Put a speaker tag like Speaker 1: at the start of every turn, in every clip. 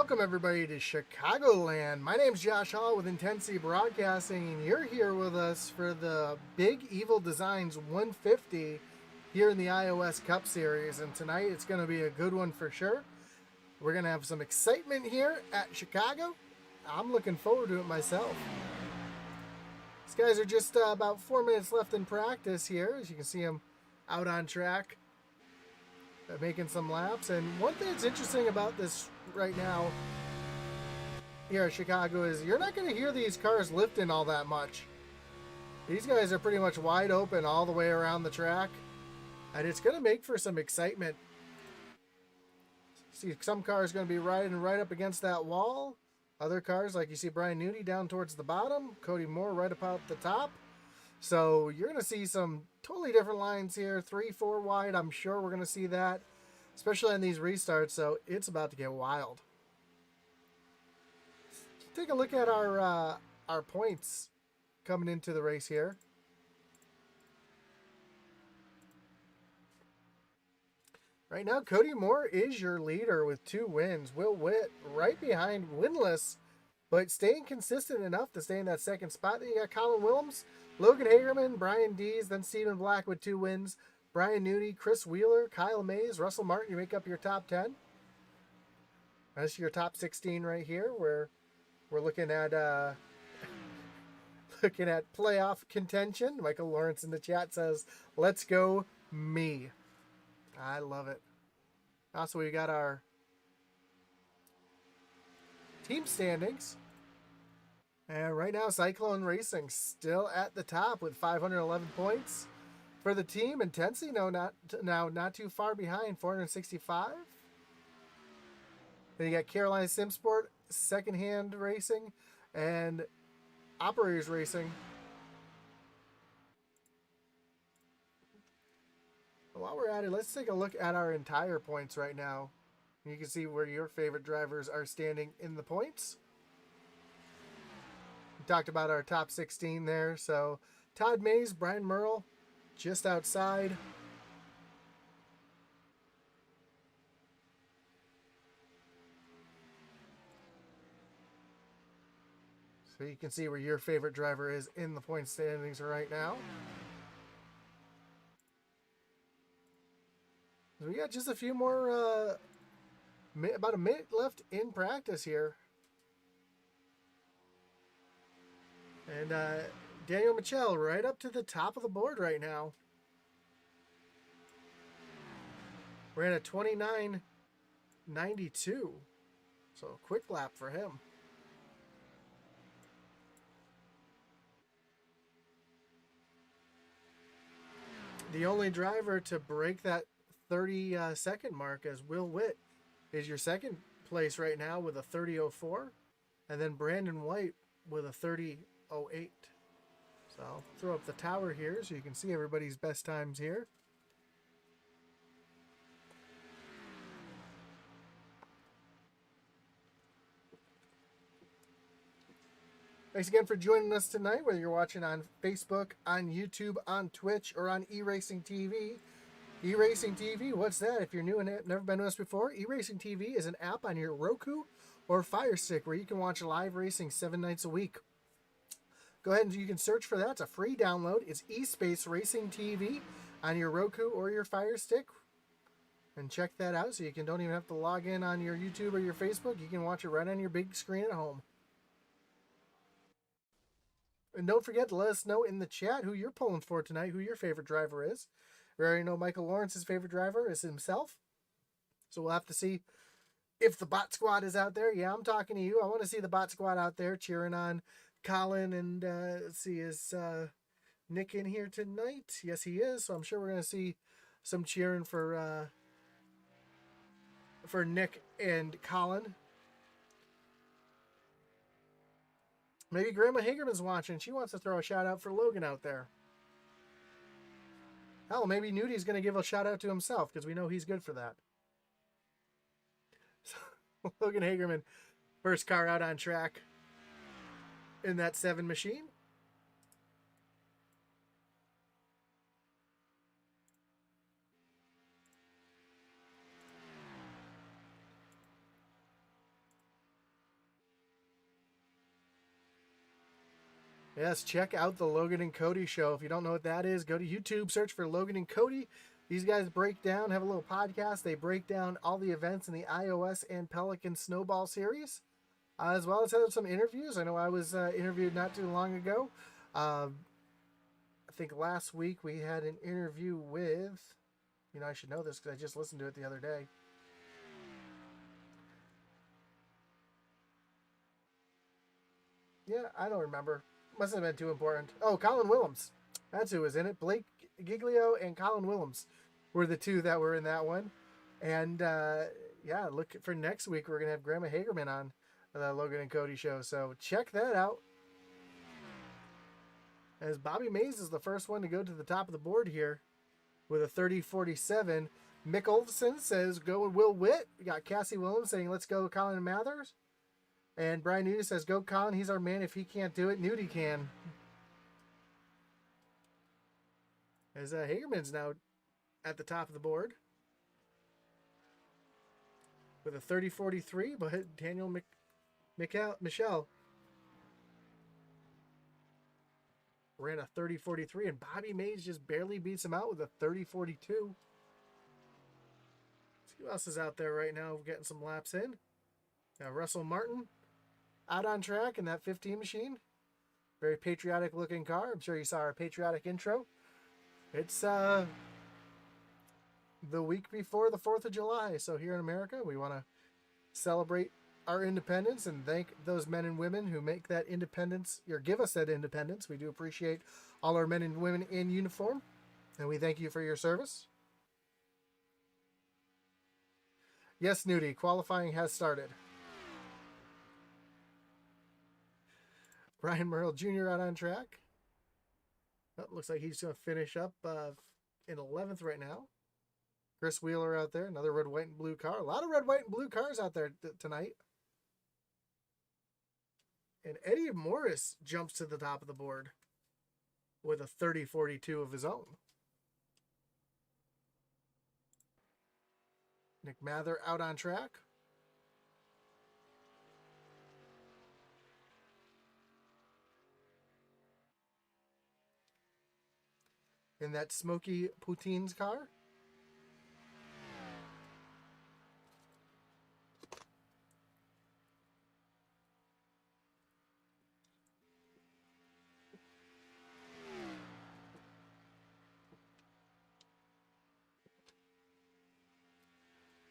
Speaker 1: Welcome everybody to Chicagoland. My name's Josh Hall with Intensity Broadcasting, and you're here with us for the Big Evil Designs 150 here in the iOS Cup Series. And tonight it's going to be a good one for sure. We're going to have some excitement here at Chicago. I'm looking forward to it myself. These guys are just about 4 minutes left in practice here. As you can see them out on track, making some laps. And one thing that's interesting about this right now here at Chicago is you're not going to hear these cars lifting all that much. These guys are pretty much wide open all the way around the track, and it's going to make for some excitement. See, some cars going to be riding right up against that wall. Other cars, like you see Brian Newty down towards the bottom, Cody Moore right about the top. So you're going to see some totally different lines here, 3, 4 wide. I'm sure we're going to see that, especially on these restarts. So it's about to get wild. Take a look at our points coming into the race here. Right now, Cody Moore is your leader with 2 wins. Will Witt right behind, winless, but staying consistent enough to stay in that second spot. Then you got Colin Willems, Logan Hagerman, Brian Dees, then Stephen Black with 2 wins. Brian Newty, Chris Wheeler, Kyle Mays, Russell Martin, you make up your top 10. That's your top 16 right here, where we're looking at playoff contention. Michael Lawrence in the chat says, "Let's go me." I love it. Also, we got our team standings. And right now, Cyclone Racing still at the top with 511 points. For the team, Intensity, not too far behind, 465. Then you got Carolina Simsport, Secondhand Racing, and Operators Racing. While we're at it, let's take a look at our entire points right now. You can see where your favorite drivers are standing in the points. We talked about our top 16 there. So Todd Mays, Brian Merle, just outside. So you can see where your favorite driver is in the point standings right now. So we got just a few more, about a minute left in practice here. And Daniel Michel right up to the top of the board right now. Ran a 29.92. So a quick lap for him. The only driver to break that 30-second mark as Will Witt is your second place right now with a 30.04. And then Brandon White with a 30.08. So I'll throw up the tower here so you can see everybody's best times here. Thanks again for joining us tonight, whether you're watching on Facebook, on YouTube, on Twitch, or on eRacing TV. eRacing TV, what's that? If you're new and have never been to us before, eRacing TV is an app on your Roku or Fire Stick where you can watch live racing 7 nights a week. Go ahead and you can search for that. It's a free download. It's eSpace Racing TV on your Roku or your Fire Stick. And check that out so you don't even have to log in on your YouTube or your Facebook. You can watch it right on your big screen at home. And don't forget to let us know in the chat who you're pulling for tonight, who your favorite driver is. We already know Michael Lawrence's favorite driver is himself. So we'll have to see if the bot squad is out there. Yeah, I'm talking to you. I want to see the bot squad out there cheering on Colin. And let's see, is Nick in here tonight? Yes, he is. So I'm sure we're going to see some cheering for Nick and Colin. Maybe Grandma Hagerman's watching. She wants to throw a shout out for Logan out there. Hell, maybe Newty's going to give a shout out to himself because we know he's good for that. So, Logan Hagerman, first car out on track in that 7 machine. Yes, check out the Logan and Cody show. If you don't know what that is, go to YouTube, search for Logan and Cody. These guys break down, have a little podcast. They break down all the events in the iOS and Pelican Snowball series, as well as have some interviews. I know I was interviewed not too long ago. I think last week we had an interview with, I should know this because I just listened to it the other day. Yeah, I don't remember. Mustn't have been too important. Oh, Colin Willems. That's who was in it. Blake Giglio and Colin Willems were the two that were in that one. And yeah, look for next week. We're going to have Grandma Hagerman on the Logan and Cody show. So check that out. As Bobby Mays is the first one to go to the top of the board here with a 30-47. Mick Olson says, go with Will Witt. We got Cassie Williams saying, let's go Colin Mathers. And Brian Nudie says, go Colin. He's our man. If he can't do it, Nudie can. As Hagerman's now at the top of the board with a 30-43, but Daniel Michelle ran a 30-43, and Bobby Mays just barely beats him out with a 30-42. See who else is out there right now getting some laps in. Russell Martin out on track in that 15 machine. Very patriotic looking car. I'm sure you saw our patriotic intro. It's the week before the 4th of July. So here in America, we want to celebrate our independence and thank those men and women who make that independence, or give us that independence. We do appreciate all our men and women in uniform, and we thank you for your service. Yes, Nudie, qualifying has started. Brian Merle Jr. out on track. Oh, looks like he's going to finish up in 11th right now. Chris Wheeler out there, another red, white, and blue car. A lot of red, white, and blue cars out there tonight. And Eddie Morris jumps to the top of the board with a 30-42 of his own. Nick Mather out on track. In that Smoky Poutine's car.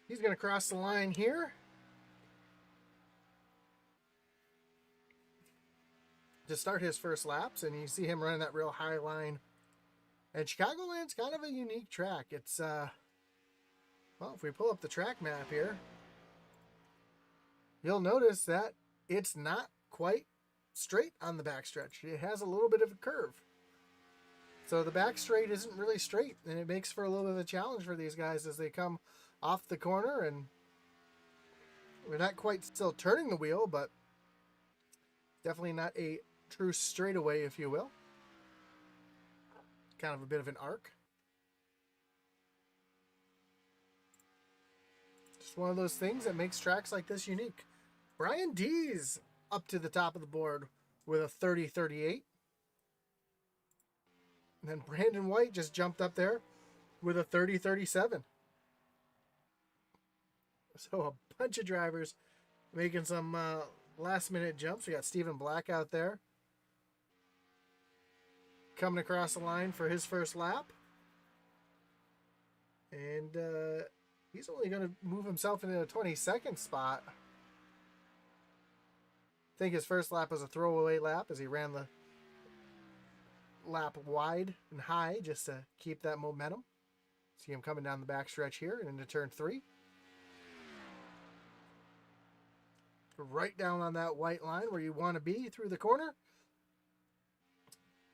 Speaker 1: He's going to cross the line here to start his first laps, and you see him running that real high line. And Chicagoland's kind of a unique track. It's, well, if we pull up the track map here, you'll notice that it's not quite straight on the backstretch. It has a little bit of a curve. So the back straight isn't really straight, and it makes for a little bit of a challenge for these guys as they come off the corner, and we're not quite still turning the wheel, but definitely not a true straightaway, if you will. Kind of a bit of an arc. Just one of those things that makes tracks like this unique. Brian Dees up to the top of the board with a 30-38. And then Brandon White just jumped up there with a 30-37. So a bunch of drivers making some last-minute jumps. We got Stephen Black out there coming across the line for his first lap. And he's only going to move himself into a 22nd spot. I think his first lap was a throwaway lap as he ran the lap wide and high just to keep that momentum. See him coming down the backstretch here and into turn 3. Right down on that white line where you want to be through the corner.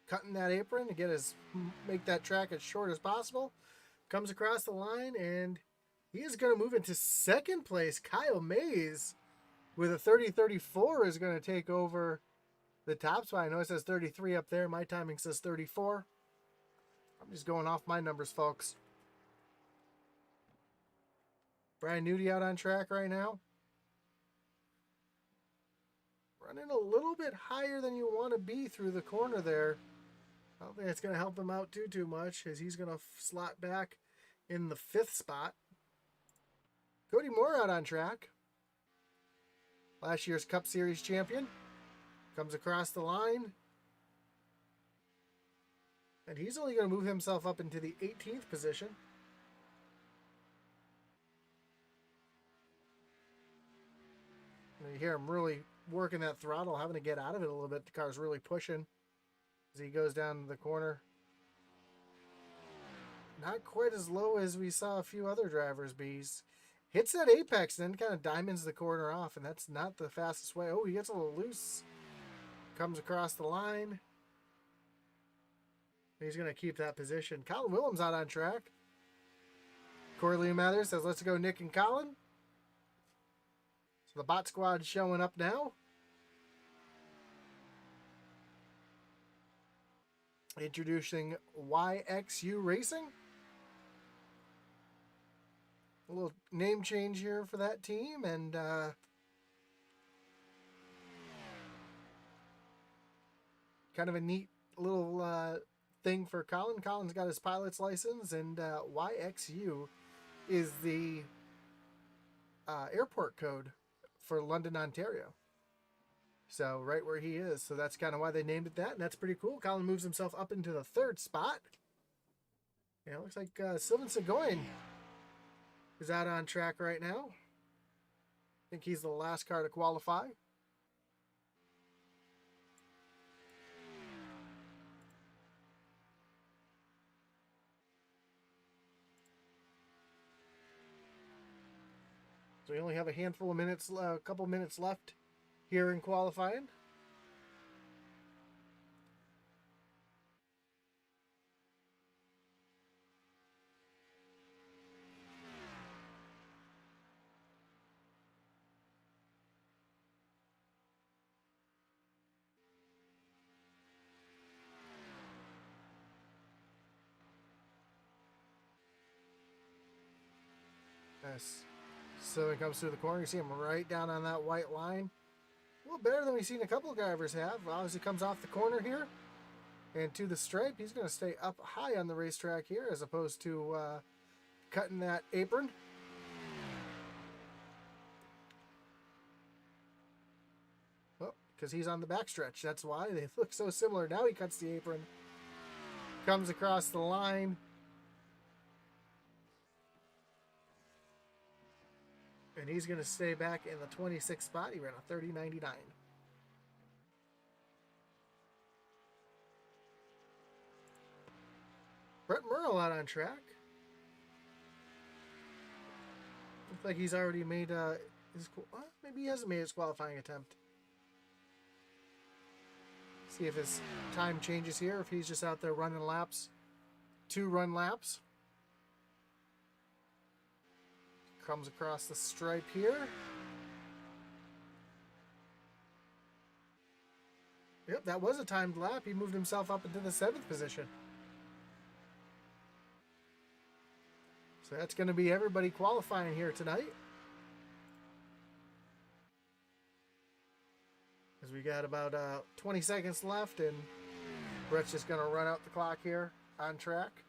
Speaker 1: Cutting that apron to make that track as short as possible. Comes across the line, and he is going to move into second place. Kyle Mays with a 30-34 is going to take over the top spot. I know it says 33 up there. My timing says 34. I'm just going off my numbers, folks. Brian Nudie out on track right now. running a little bit higher than you want to be through the corner there. I don't think it's going to help him out too much, as he's going to slot back in the 5th spot. Cody Moore out on track. Last year's Cup Series champion. Comes across the line. And he's only going to move himself up into the 18th position. And you hear him really working that throttle, having to get out of it a little bit. The car's really pushing as he goes down to the corner. Not quite as low as we saw a few other drivers be. Hits that apex and then kind of diamonds the corner off, and that's not the fastest way. Oh, he gets a little loose. Comes across the line. He's going to keep that position. Colin Willems out on track. Corey Mather says, let's go Nick and Colin. So the bot squad showing up now. Introducing YXU Racing. A little name change here for that team, and kind of a neat little thing for Colin. Colin's got his pilot's license, and YXU is the airport code for London, Ontario. So right where he is. So that's kind of why they named it that, and that's pretty cool. Colin moves himself up into the 3rd spot. Yeah, it looks like Sylvain Seguin is out on track right now. I think he's the last car to qualify. So we only have a handful of minutes, a couple minutes left here in qualifying. Yes. So he comes through the corner. You see him right down on that white line. A little better than we've seen a couple of drivers have. Obviously comes off the corner here and to the stripe. He's going to stay up high on the racetrack here as opposed to cutting that apron. Oh, because he's on the backstretch. That's why they look so similar. Now he cuts the apron. Comes across the line. And he's going to stay back in the 26th spot. He ran a 30.99. Brett Merle out on track. Looks like he's already made his... maybe he hasn't made his qualifying attempt. See if his time changes here. If he's just out there running laps. 2 run laps. Comes across the stripe here. Yep, that was a timed lap. He moved himself up into the 7th position. So that's going to be everybody qualifying here tonight. As we got about 20 seconds left, and Brett's just going to run out the clock here on track.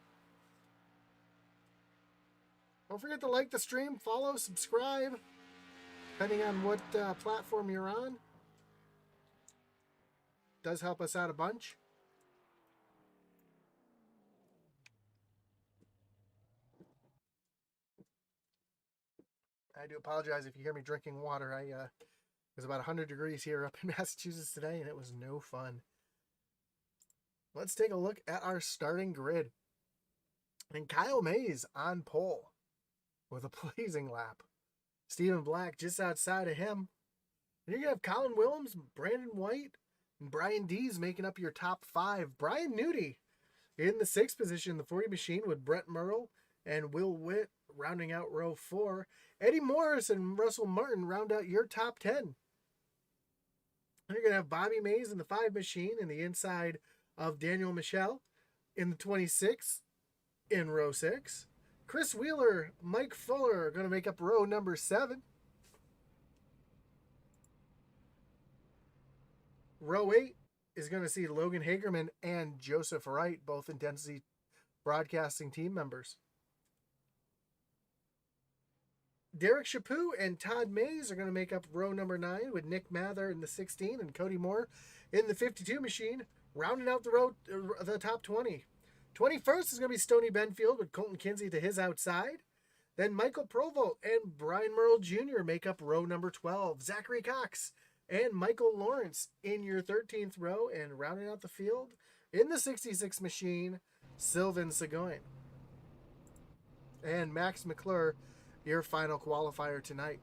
Speaker 1: Don't forget to like the stream, follow, subscribe, depending on what platform you're on. Does help us out a bunch. I do apologize if you hear me drinking water. It was about 100 degrees here up in Massachusetts today, and it was no fun. Let's take a look at our starting grid. And Kyle Mays on pole with a pleasing lap. Stephen Black just outside of him. And you're going to have Colin Willems, Brandon White, and Brian Dees making up your top 5. Brian Nudie in the 6th position, the 40 machine with Brett Merle and Will Witt rounding out row 4. Eddie Morris and Russell Martin round out your top 10. And you're going to have Bobby Mays in the 5 machine in the inside of Daniel Michel in the 26 in row 6. Chris Wheeler, Mike Fuller are going to make up row number 7. Row 8 is going to see Logan Hagerman and Joseph Wright, both Intensity Broadcasting team members. Derek Chaput and Todd Mays are going to make up row number 9 with Nick Mather in the 16 and Cody Moore in the 52 machine, rounding out the top 20. 21st is going to be Stoney Benfield with Colton Kinsey to his outside. Then Michael Provo and Brian Merle Jr. make up row number 12. Zachary Cox and Michael Lawrence in your 13th row, and rounding out the field in the 66 machine, Sylvain Seguin. And Max McClure, your final qualifier tonight.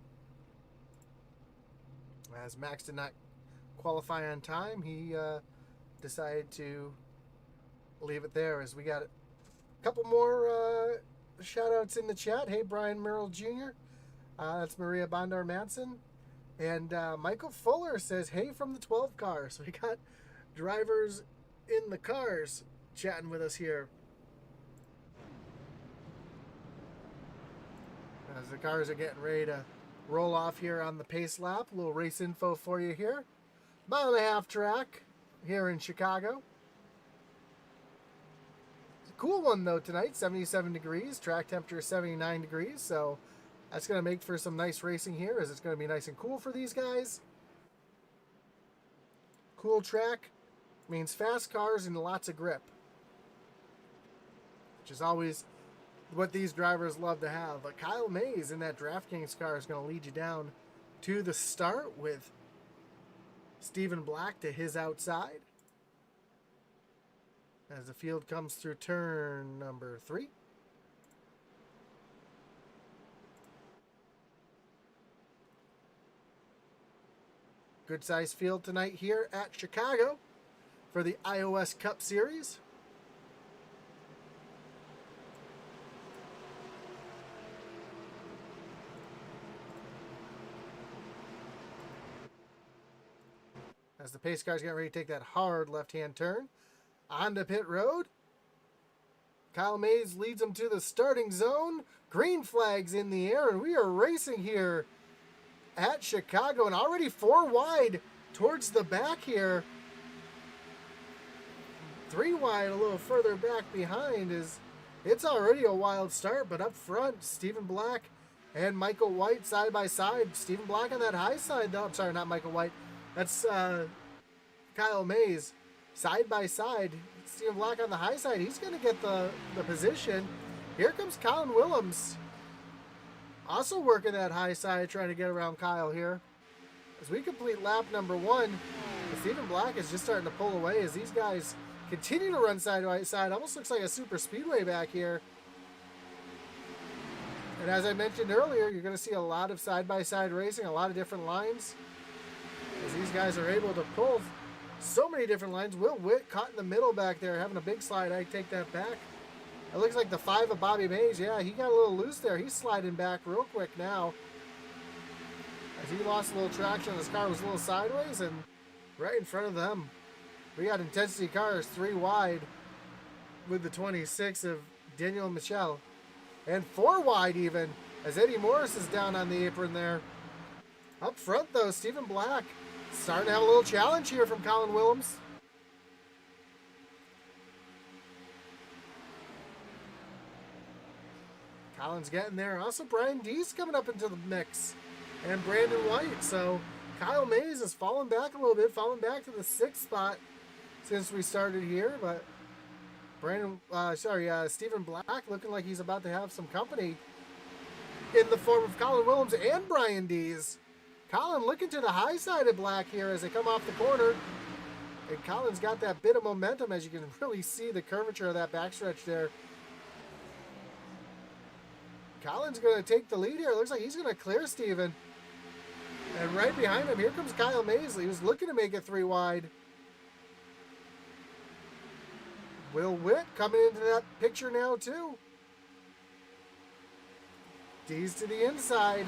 Speaker 1: As Max did not qualify on time, he decided to leave it there, as we got a couple more shout outs in the chat. Hey, Brian Merrill Jr. That's Maria Bondar Manson. And Michael Fuller says, hey, from the 12 car. So we got drivers in the cars chatting with us here. As the cars are getting ready to roll off here on the pace lap. A little race info for you here. Mile and a half track here in Chicago. Cool one though tonight, 77 degrees, track temperature 79 degrees, so that's going to make for some nice racing here, as it's going to be nice and cool for these guys. Cool track means fast cars and lots of grip, which is always what these drivers love to have. But Kyle Mays in that DraftKings car is going to lead you down to the start with Stephen Black to his outside, as the field comes through turn number 3. Good size field tonight here at Chicago for the iOS Cup Series. As the pace cars get ready to take that hard left-hand turn onto pit road, Kyle Mays leads them to the starting zone. Green flags in the air, and we are racing here at Chicago, and already 4 wide towards the back here. 3 wide a little further back behind. It's already a wild start, but up front, Stephen Black and Michael White side by side. Stephen Black on that high side, though. I'm sorry, not Michael White. That's Kyle Mays. Side by side, Stephen Black on the high side. He's going to get the position. Here comes Colin Willems. Also working that high side, trying to get around Kyle here. As we complete lap number 1, Stephen Black is just starting to pull away as these guys continue to run side by side. Almost looks like a super speedway back here. And as I mentioned earlier, you're going to see a lot of side-by-side racing, a lot of different lines, as these guys are able to pull so many different lines. Will Witt caught in the middle back there, having a big slide. I take that back. It looks like the 5 of Bobby Mays. Yeah, he got a little loose there. He's sliding back real quick now, as he lost a little traction. His car was a little sideways, and right in front of them, we got Intensity cars 3 wide with the 26 of Daniel Michel. And 4 wide even, as Eddie Morris is down on the apron there. Up front, though, Stephen Black starting to have a little challenge here from Colin Willems. Colin's getting there. Also, Brian Dees coming up into the mix. And Brandon White. So, Kyle Mays is falling back a little bit, falling back to the 6th spot since we started here. But Stephen Black looking like he's about to have some company in the form of Colin Willems and Brian Dees. Colin looking to the high side of Black here as they come off the corner. And Colin's got that bit of momentum, as you can really see the curvature of that backstretch there. Colin's going to take the lead here. It looks like he's going to clear Steven. And right behind him, here comes Kyle Maisley, who's looking to make it 3 wide. Will Witt coming into that picture now, too. D's to the inside.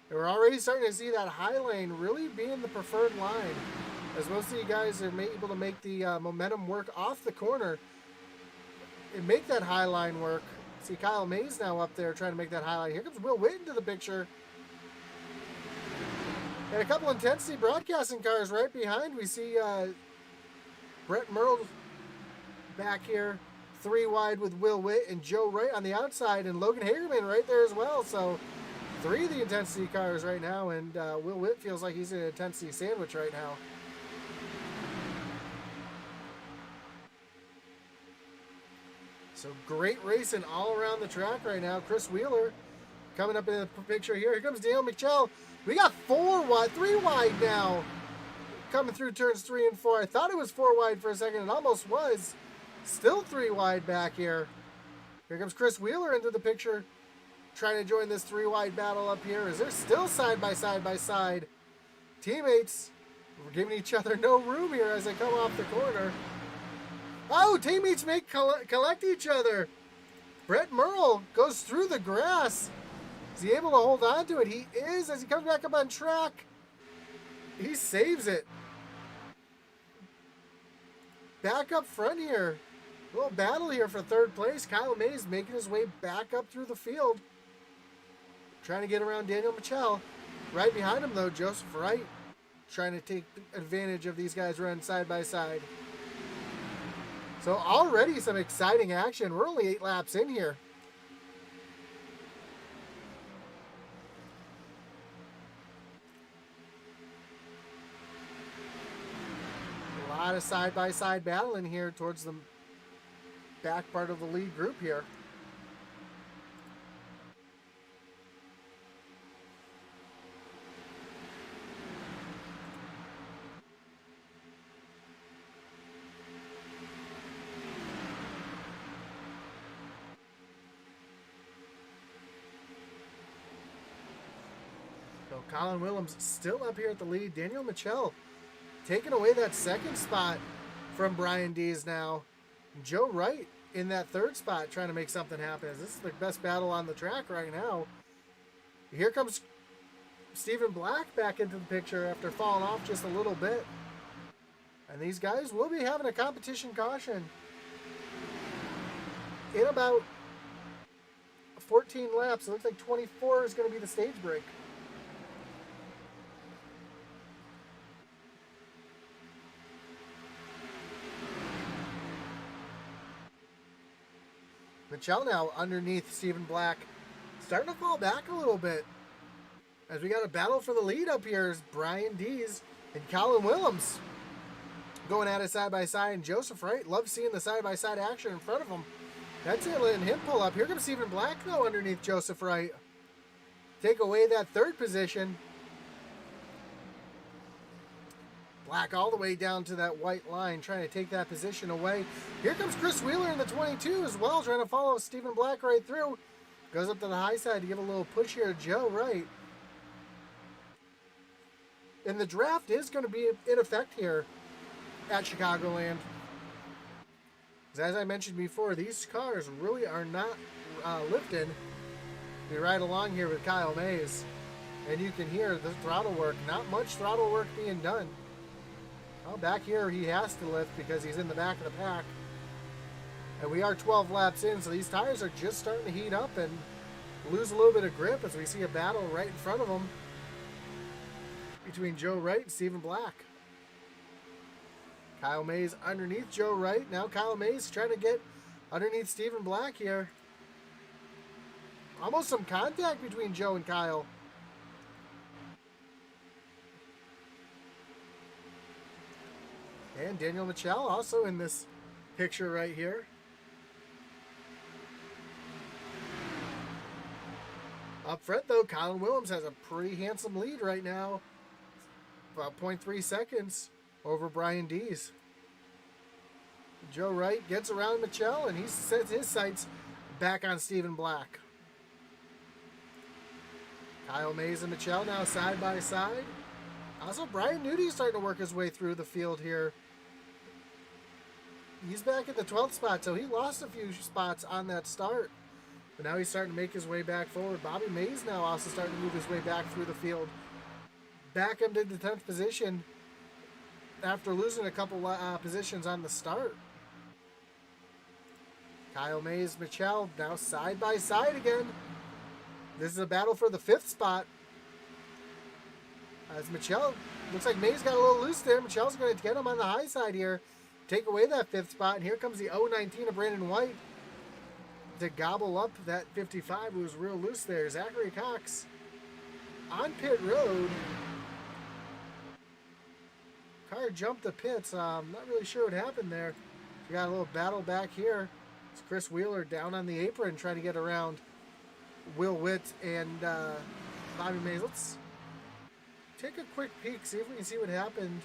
Speaker 1: And we're already starting to see that high lane really being the preferred line, as most of you guys are able to make the momentum work off the corner and make that high line work. See Kyle Mays now up there trying to make that high line. Here comes Will Witt into the picture. And a couple Intensity Broadcasting cars right behind. We see Brett Merle back here, 3 wide with Will Witt and Joe Wright on the outside, and Logan Hagerman right there as well. So 3 of the Intensity cars right now, and Will Witt feels like he's in an Intensity sandwich right now. So great racing all around the track right now. Chris Wheeler coming up in the picture here. Here comes Daniel McChell. We got 3 wide now. Coming through turns 3 and 4. I thought it was 4 wide for a second. It almost was. Still 3 wide back here. Here comes Chris Wheeler into the picture. Trying to join this 3 wide battle up here. Is they're still side by side. Teammates giving each other no room here as they come off the corner. Oh, teammates collect each other. Brett Merle goes through the grass. Is he able to hold on to it? He is as he comes back up on track. He saves it. Back up front here. A little battle here for 3rd place. Kyle Mays making his way back up through the field. Trying to get around Daniel Michel. Right behind him, though, Joseph Wright. Trying to take advantage of these guys running side by side. So already some exciting action. We're only 8 laps in here. A lot of side-by-side battling here towards the back part of the lead group here. So Colin Willems still up here at the lead. Daniel Michel taking away that 2nd spot from Brian Dees now. Joe Wright in that 3rd spot trying to make something happen. This is the best battle on the track right now. Here comes Stephen Black back into the picture after falling off just a little bit. And these guys will be having a competition caution in about 14 laps. It looks like 24 is going to be the stage break. Michel now underneath Stephen Black. Starting to fall back a little bit. As we got a battle for the lead up here is Brian Dees and Colin Willems. Going at it side by side. And Joseph Wright. Love seeing the side by side action in front of him. That's it, letting him pull up. Here comes Stephen Black though underneath Joseph Wright. Take away that 3rd position. Black all the way down to that white line, trying to take that position away. Here comes Chris Wheeler in the 22 as well, trying to follow Stephen Black right through. Goes up to the high side to give a little push here to Joe Wright. And the draft is going to be in effect here at Chicagoland. As I mentioned before, these cars really are not lifting. We ride along here with Kyle Mays, and you can hear the throttle work. Not much throttle work being done. Well, back here he has to lift because he's in the back of the pack. And we are 12 laps in, so these tires are just starting to heat up and lose a little bit of grip as we see a battle right in front of them between Joe Wright and Stephen Black. Kyle Mays underneath Joe Wright. Now Kyle Mays trying to get underneath Stephen Black here. Almost some contact between Joe and Kyle. And Daniel Michel also in this picture right here. Up front, though, Colin Willems has a pretty handsome lead right now. About 0.3 seconds over Brian Dees. Joe Wright gets around Michel, and he sets his sights back on Stephen Black. Kyle Mays and Michel now side by side. Also, Brian Nudie starting to work his way through the field here. He's back at the 12th spot, so he lost a few spots on that start. But now he's starting to make his way back forward. Bobby Mays now also starting to move his way back through the field. Back into the 10th position after losing a couple positions on the start. Kyle Mays, Michel now side by side again. This is a battle for the 5th spot. As Michelle, looks like May's got a little loose there. Michelle's going to get him on the high side here. Take away that 5th spot. And here comes the 019 of Brandon White to gobble up that 55 who was real loose there. Zachary Cox on pit road. Car jumped the pits. Not really sure what happened there. We got a little battle back here. It's Chris Wheeler down on the apron trying to get around Will Witt and Bobby Mays. Let's take a quick peek, see if we can see what happened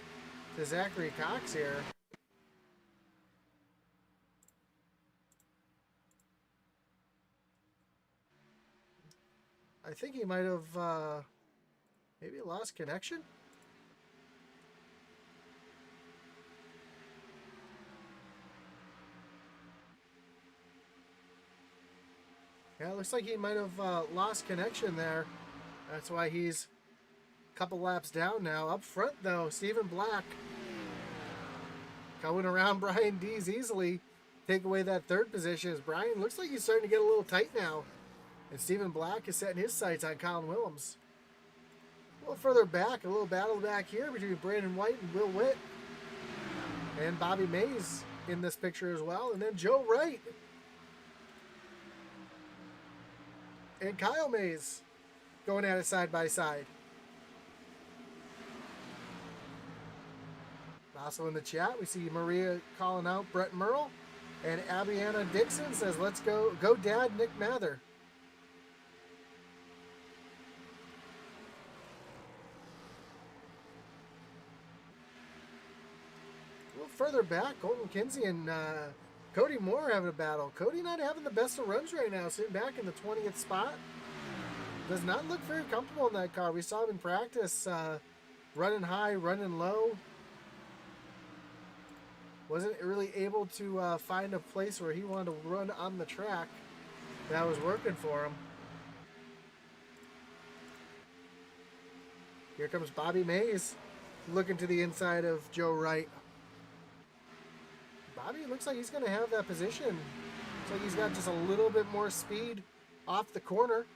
Speaker 1: to Zachary Cox here. I think he might have maybe lost connection. Yeah, it looks like he might have lost connection there. That's why he's a couple laps down now. Up front, though, Stephen Black going around Brian Dees easily. Take away that 3rd position as Brian looks like he's starting to get a little tight now. And Stephen Black is setting his sights on Colin Willems. A little further back, a little battle back here between Brandon White and Will Witt. And Bobby Mays in this picture as well. And then Joe Wright. And Kyle Mays going at it side by side. Also in the chat, we see Maria calling out Brett Merle. And Abiana Dixon says, let's go Dad, Nick Mather. A little further back, Colton Kinsey and Cody Moore having a battle. Cody not having the best of runs right now, sitting back in the 20th spot. Does not look very comfortable in that car. We saw him in practice running high, running low. Wasn't really able to find a place where he wanted to run on the track that was working for him. Here comes Bobby Mays looking to the inside of Joe Wright. Bobby looks like he's going to have that position. Looks like he's got just a little bit more speed off the corner.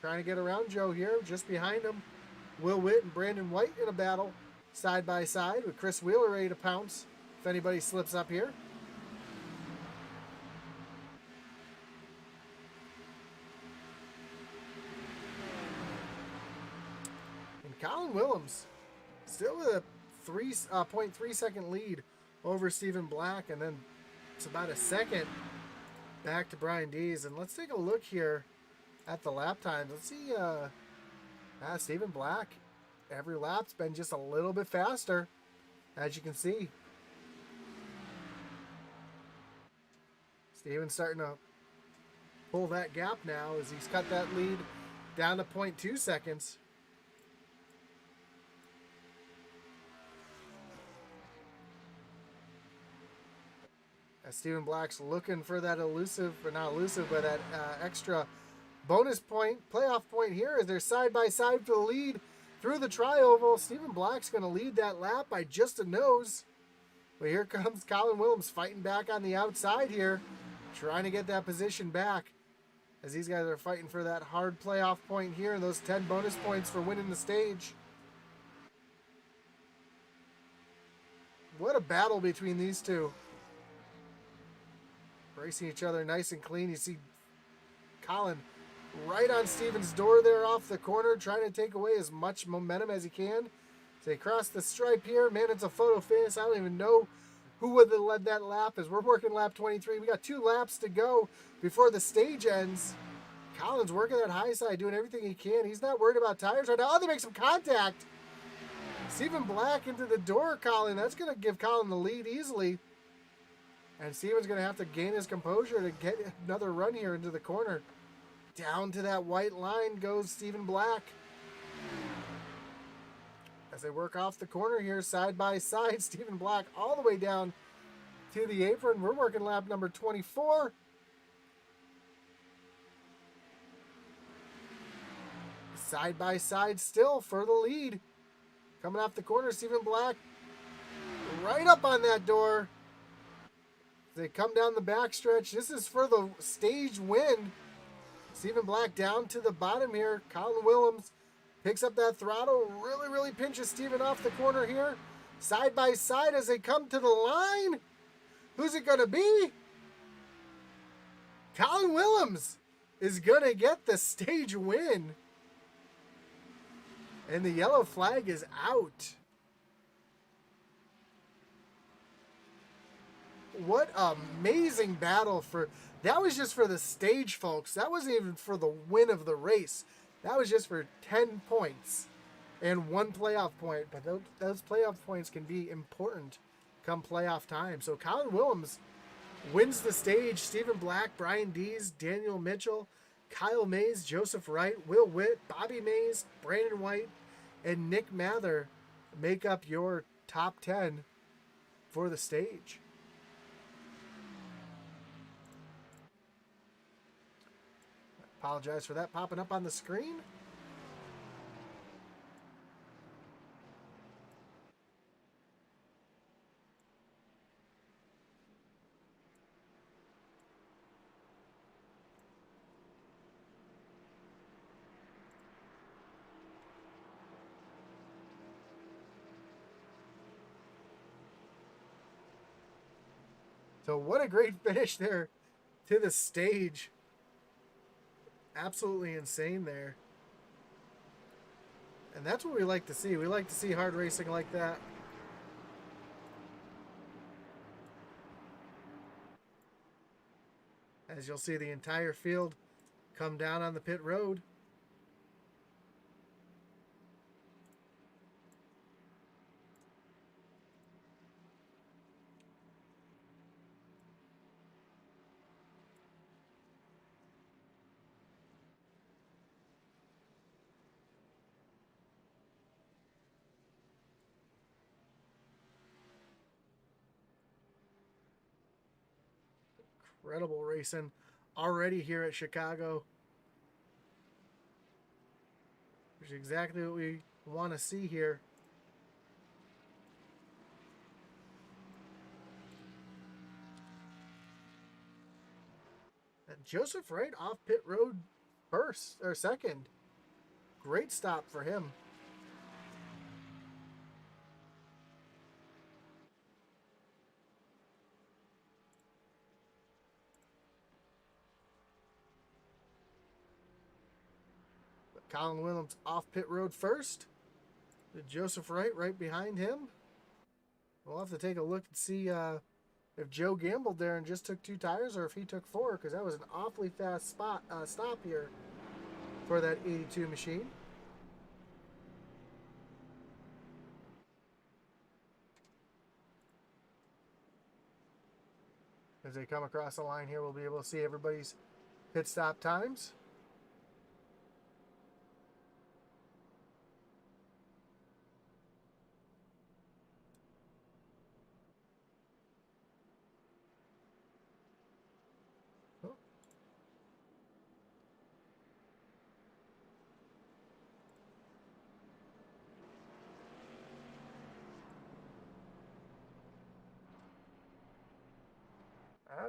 Speaker 1: Trying to get around Joe here. Just behind him, Will Witt and Brandon White in a battle side by side with Chris Wheeler ready to pounce if anybody slips up here. And Colin Willems still with a 3.3 second lead over Stephen Black, and then it's about a second back to Brian Dees. And let's take a look here at the lap times. Let's see, Stephen Black, every lap's been just a little bit faster, as you can see. Stephen's starting to pull that gap now as he's cut that lead down to 0.2 seconds. As Stephen Black's looking for that elusive, or not elusive, but that extra bonus point, playoff point here as they're side by side for the lead through the tri-oval. Stephen Black's going to lead that lap by just a nose. But here comes Colin Willems fighting back on the outside here, trying to get that position back as these guys are fighting for that hard playoff point here and those 10 bonus points for winning the stage. What a battle between these two. Racing each other nice and clean. You see Colin right on Stephen's door there off the corner, trying to take away as much momentum as he can. So they cross the stripe here. Man, it's a photo finish. I don't even know who would have led that lap as we're working lap 23. We got 2 laps to go before the stage ends. Colin's working that high side, doing everything he can. He's not worried about tires right now. Oh, they make some contact. Stephen Black into the door, Colin. That's going to give Colin the lead easily. And Stephen's going to have to gain his composure to get another run here into the corner. Down to that white line goes Stephen Black. As they work off the corner here, side by side, Stephen Black all the way down to the apron. We're working lap number 24. Side by side still for the lead. Coming off the corner, Stephen Black right up on that door. They come down the backstretch. This is for the stage win. Stephen Black down to the bottom here. Colin Willems Picks up that throttle, really pinches Steven off the corner here. Side by side as they come to the line. Who's it going to be? Colin Willems is going to get the stage win. And the yellow flag is out. What amazing battle for... That was just for the stage, folks. That wasn't even for the win of the race. That was just for 10 points and 1 playoff point. But those playoff points can be important come playoff time. So Colin Willems wins the stage. Stephen Black, Brian Dees, Daniel Mitchell, Kyle Mays, Joseph Wright, Will Witt, Bobby Mays, Brandon White, and Nick Mather make up your top 10 for the stage. Apologize for that popping up on the screen. So what a great finish there to the stage. Absolutely insane there. And that's what we like to see. We like to see hard racing like that. As you'll see the entire field come down on the pit road. Incredible racing already here at Chicago. Which is exactly what we want to see here. And Joseph Wright off pit road first or second. Great stop for him. Colin Willems off pit road first. Joseph Wright right behind him. We'll have to take a look and see if Joe gambled there and just took 2 tires or if he took 4, because that was an awfully fast stop here for that 82 machine. As they come across the line here, we'll be able to see everybody's pit stop times.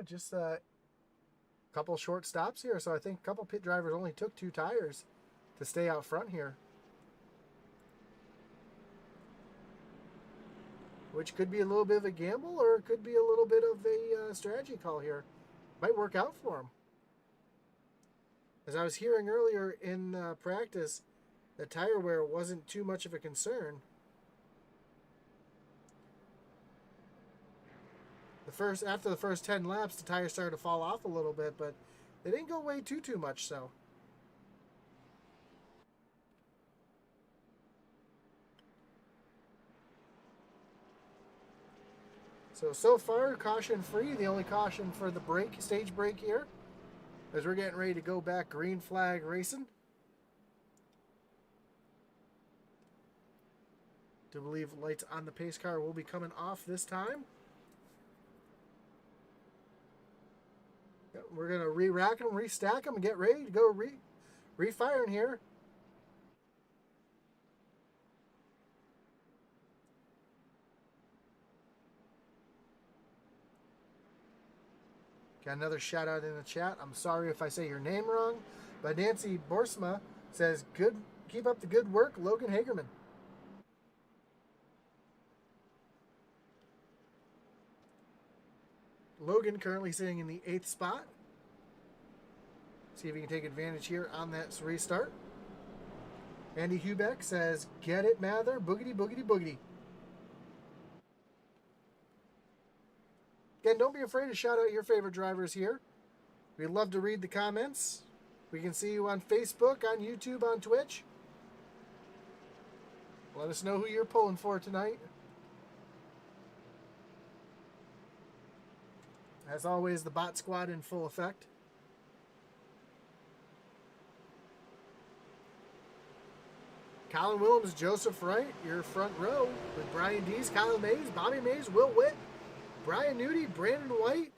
Speaker 1: Just a couple short stops here, so I think a couple pit drivers only took 2 tires to stay out front here, which could be a little bit of a gamble or it could be a little bit of a strategy call here. Might work out for them. As I was hearing earlier in practice, the tire wear wasn't too much of a concern. After the first 10 laps, the tires started to fall off a little bit, but they didn't go away too much so. So far, caution free. The only caution for the stage break here, as we're getting ready to go back green flag racing. Do believe lights on the pace car will be coming off this time. We're going to re-rack them, restack them, and get ready to go re-firing here. Got another shout out in the chat. I'm sorry if I say your name wrong, but Nancy Borsma says, good Keep up the good work, Logan Hagerman. Logan currently sitting in the 8th spot. See if he can take advantage here on that restart. Andy Hubeck says, "Get it, Mather, boogity, boogity, boogity." Again, don't be afraid to shout out your favorite drivers here. We'd love to read the comments. We can see you on Facebook, on YouTube, on Twitch. Let us know who you're pulling for tonight. As always, the bot squad in full effect. Colin Willems, Joseph Wright, your front row with Brian Dees, Kyle Mays, Bobby Mays, Will Witt, Brian Nudie, Brandon White.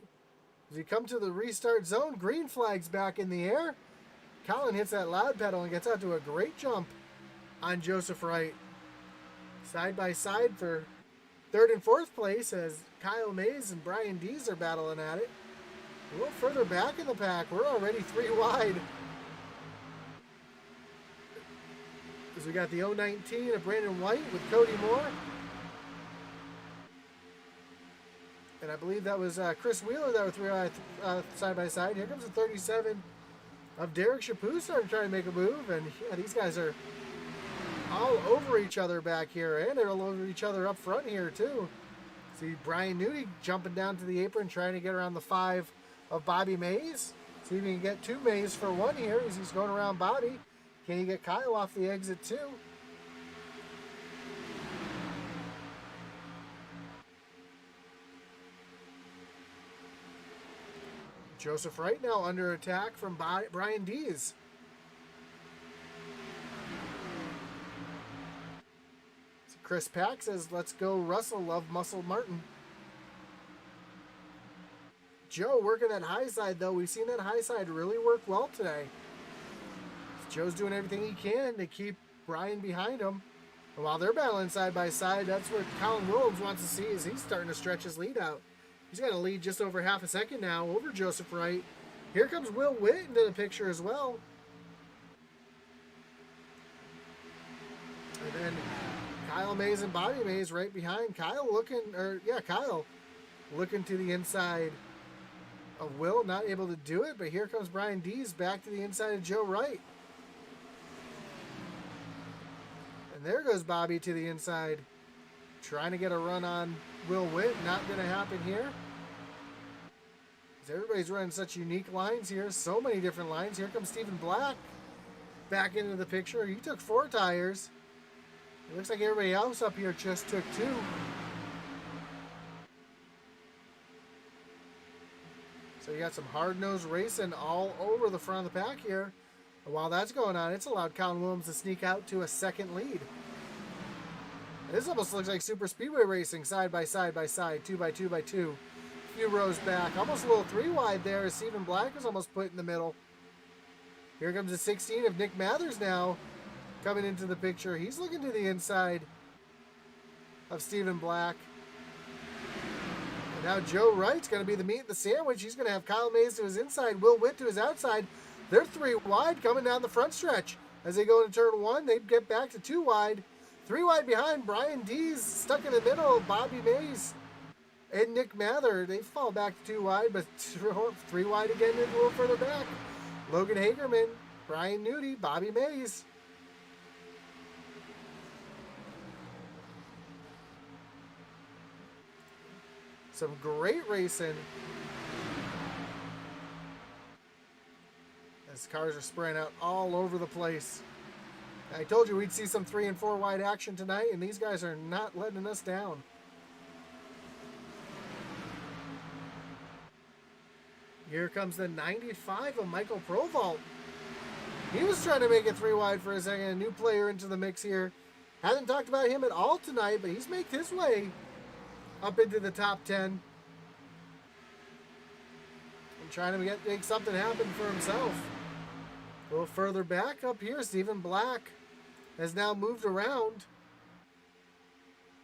Speaker 1: As we come to the restart zone, green flag's back in the air. Colin hits that loud pedal and gets out to a great jump on Joseph Wright. Side by side for 3rd and 4th place as Kyle Mays and Brian Dees are battling at it. A little further back in the pack. We're already 3 wide. As we got the 019 of Brandon White with Cody Moore. And I believe that was Chris Wheeler that were 3 wide side by side. Here comes the 37 of Derek Chaput starting to try to make a move. And yeah, these guys are all over each other back here. And they're all over each other up front here too. See Brian Nudie jumping down to the apron trying to get around the 5 of Bobby Mays. See if he can get 2 Mays for 1 here as he's going around Bobby. Can you get Kyle off the exit too? Joseph Wright now under attack from Brian Dees. Chris Pack says, "Let's go Russell, love Muscle Martin." Joe working that high side though. We've seen that high side really work well today. Joe's doing everything he can to keep Brian behind him. And while they're battling side by side, that's what Colin Willems wants to see is he's starting to stretch his lead out. He's got a lead just over half a second now over Joseph Wright. Here comes Will Witt into the picture as well. And then Kyle Mays and Bobby Mays right behind. Kyle looking to the inside of Will, not able to do it, but here comes Brian Dees back to the inside of Joe Wright. And there goes Bobby to the inside. Trying to get a run on Will Witt. Not going to happen here. Everybody's running such unique lines here. So many different lines. Here comes Stephen Black back into the picture. He took 4 tires. It looks like everybody else up here just took 2. So you got some hard-nosed racing all over the front of the pack here. And while that's going on, it's allowed Colin Willems to sneak out to a 2nd lead. This almost looks like super speedway racing, side by side by side, 2 by 2 by 2. A few rows back, almost a little 3 wide there as Stephen Black was almost put in the middle. Here comes the 16 of Nick Mathers now coming into the picture. He's looking to the inside of Stephen Black. And now Joe Wright's going to be the meat of the sandwich. He's going to have Kyle Mays to his inside, Will Witt to his outside. They're 3 wide coming down the front stretch. As they go into turn 1, they get back to 2 wide. 3 wide behind, Brian Dees stuck in the middle, Bobby Mays and Nick Mather. They fall back to 2 wide, but 3 wide again and a little further back. Logan Hagerman, Brian Nudie, Bobby Mays. Some great racing. As cars are spraying out all over the place. I told you we'd see some 3 and 4 wide action tonight, and these guys are not letting us down. Here comes the 95 of Michael Provault. He was trying to make it 3 wide for a second. A new player into the mix here. Haven't talked about him at all tonight, but he's made his way up into the top 10. And trying to make something happen for himself. A little further back up here, Stephen Black has now moved around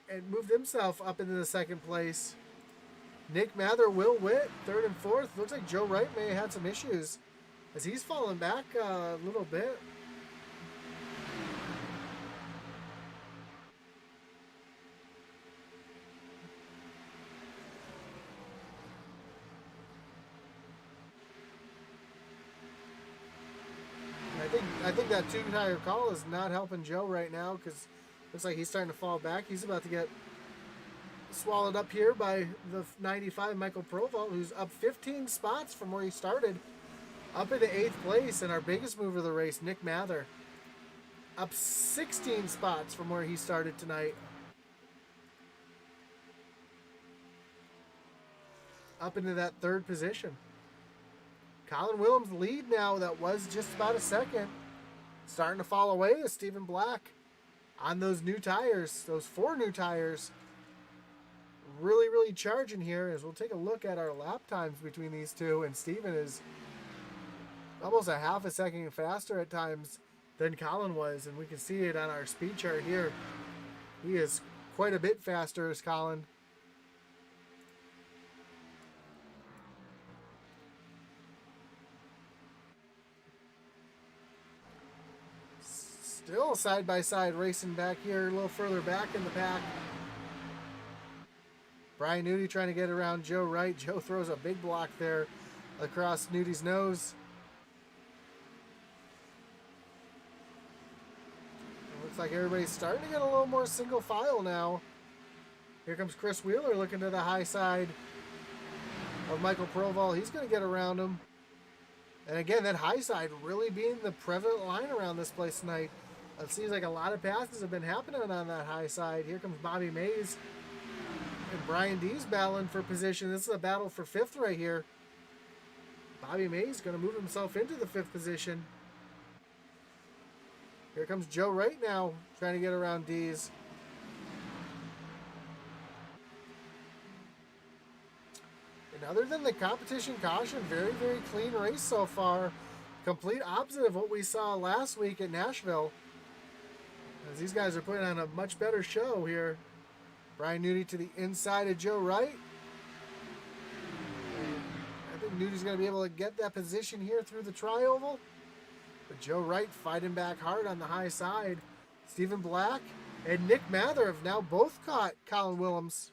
Speaker 1: and moved himself up into the 2nd place. Nick Mather, Will Witt, 3rd and 4th. Looks like Joe Wright may have had some issues as he's fallen back a little bit. I think that 2-tire call is not helping Joe right now because looks like he's starting to fall back. He's about to get swallowed up here by the 95 Michael Proval, who's up 15 spots from where he started, up into 8th place. And our biggest mover of the race, Nick Mather, up 16 spots from where he started tonight, up into that 3rd position. Colin Willems' lead now, that was just about a second, starting to fall away as Stephen Black on those new tires, those 4 new tires, really charging here. As we'll take a look at our lap times between these two, and Stephen is almost a half a second faster at times than Colin was, and we can see it on our speed chart here. He is quite a bit faster as Colin. Still side-by-side racing back here, a little further back in the pack. Brian Nudi trying to get around Joe Wright. Joe throws a big block there across Nudi's nose. It looks like everybody's starting to get a little more single file now. Here comes Chris Wheeler looking to the high side of Michael Proval. He's going to get around him. And again, that high side really being the prevalent line around this place tonight. It seems like a lot of passes have been happening on that high side. Here comes Bobby Mays and Brian Dees battling for position. This is a battle for 5th right here. Bobby Mays going to move himself into the 5th position. Here comes Joe Wright now, trying to get around Dees. And other than the competition caution, very clean race so far. Complete opposite of what we saw last week at Nashville, as these guys are putting on a much better show here. Brian Nudi to the inside of Joe Wright. And I think Nudi's going to be able to get that position here through the tri-oval. But Joe Wright fighting back hard on the high side. Stephen Black and Nick Mather have now both caught Colin Willems.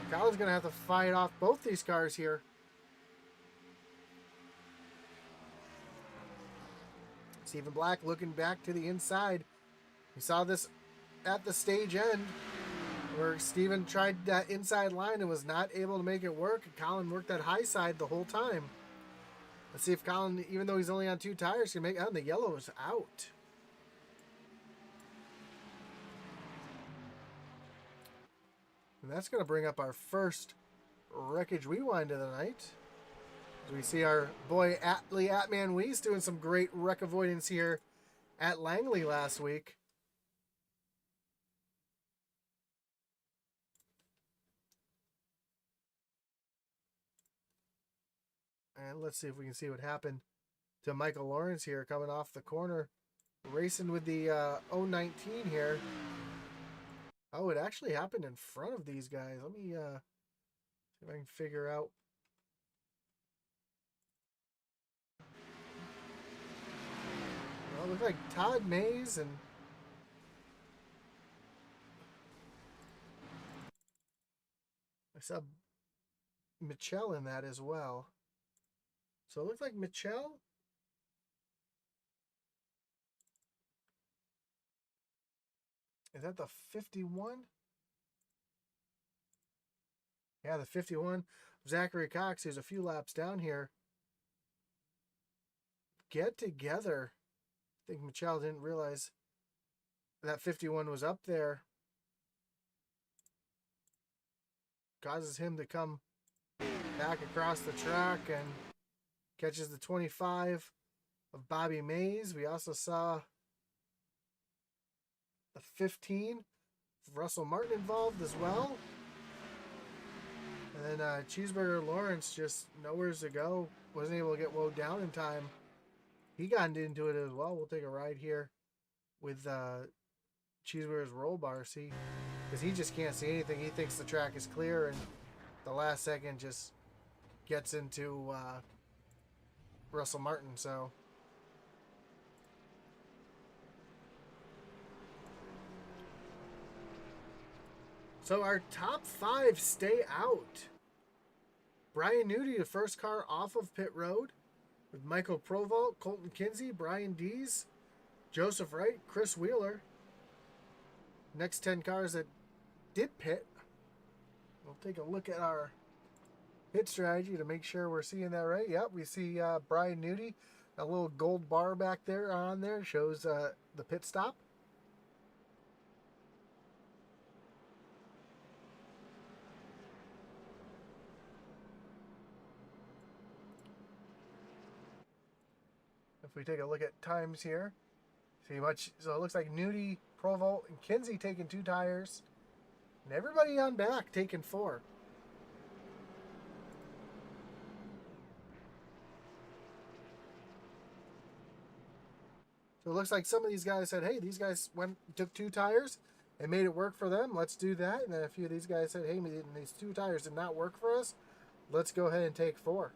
Speaker 1: Colin's going to have to fight off both these cars here. Stephen Black looking back to the inside. We saw this at the stage end where Stephen tried that inside line and was not able to make it work. Colin worked that high side the whole time. Let's see if Colin, even though he's only on 2 tires, can make it. Oh, the yellow is out. And that's going to bring up our first Wreckage Rewind of the night. As we see our boy Lee Atman Weiss doing some great wreck avoidance here at Langley last week. And let's see if we can see what happened to Michael Lawrence here coming off the corner, racing with the 019 here. Oh, it actually happened in front of these guys. Let me see if I can figure out. Well, it looks like Todd Mays and I saw Mitchell in that as well. So it looks like Mitchell. Is that the 51? Yeah, the 51. Zachary Cox, who's a few laps down here. Get together. I think Mitchell didn't realize that 51 was up there. Causes him to come back across the track and catches the 25 of Bobby Mays. We also saw the 15 of Russell Martin involved as well. And then Cheeseburger Lawrence just nowhere to go. Wasn't able to get woed down in time. He got into it as well. We'll take a ride here with Cheeseburger's roll bar. See, because he just can't see anything. He thinks the track is clear, and the last second just gets into Russell Martin. So our top 5 stay out. Brian Nudi, the first car off of pit road. with Michael Provolt, Colton Kinsey, Brian Dees, Joseph Wright, Chris Wheeler. Next 10 cars that did pit. We'll take a look at our pit strategy to make sure we're seeing that right. Yep, we see Brian Nudie. A little gold bar back there on there shows the pit stop. If we take a look at times here, see much. So it looks like Nudie, Provolt, and Kinsey taking 2 tires, and everybody on back taking 4. So it looks like some of these guys said, hey, these guys took 2 tires and made it work for them. Let's do that. And then a few of these guys said, hey, these 2 tires did not work for us. Let's go ahead and take 4.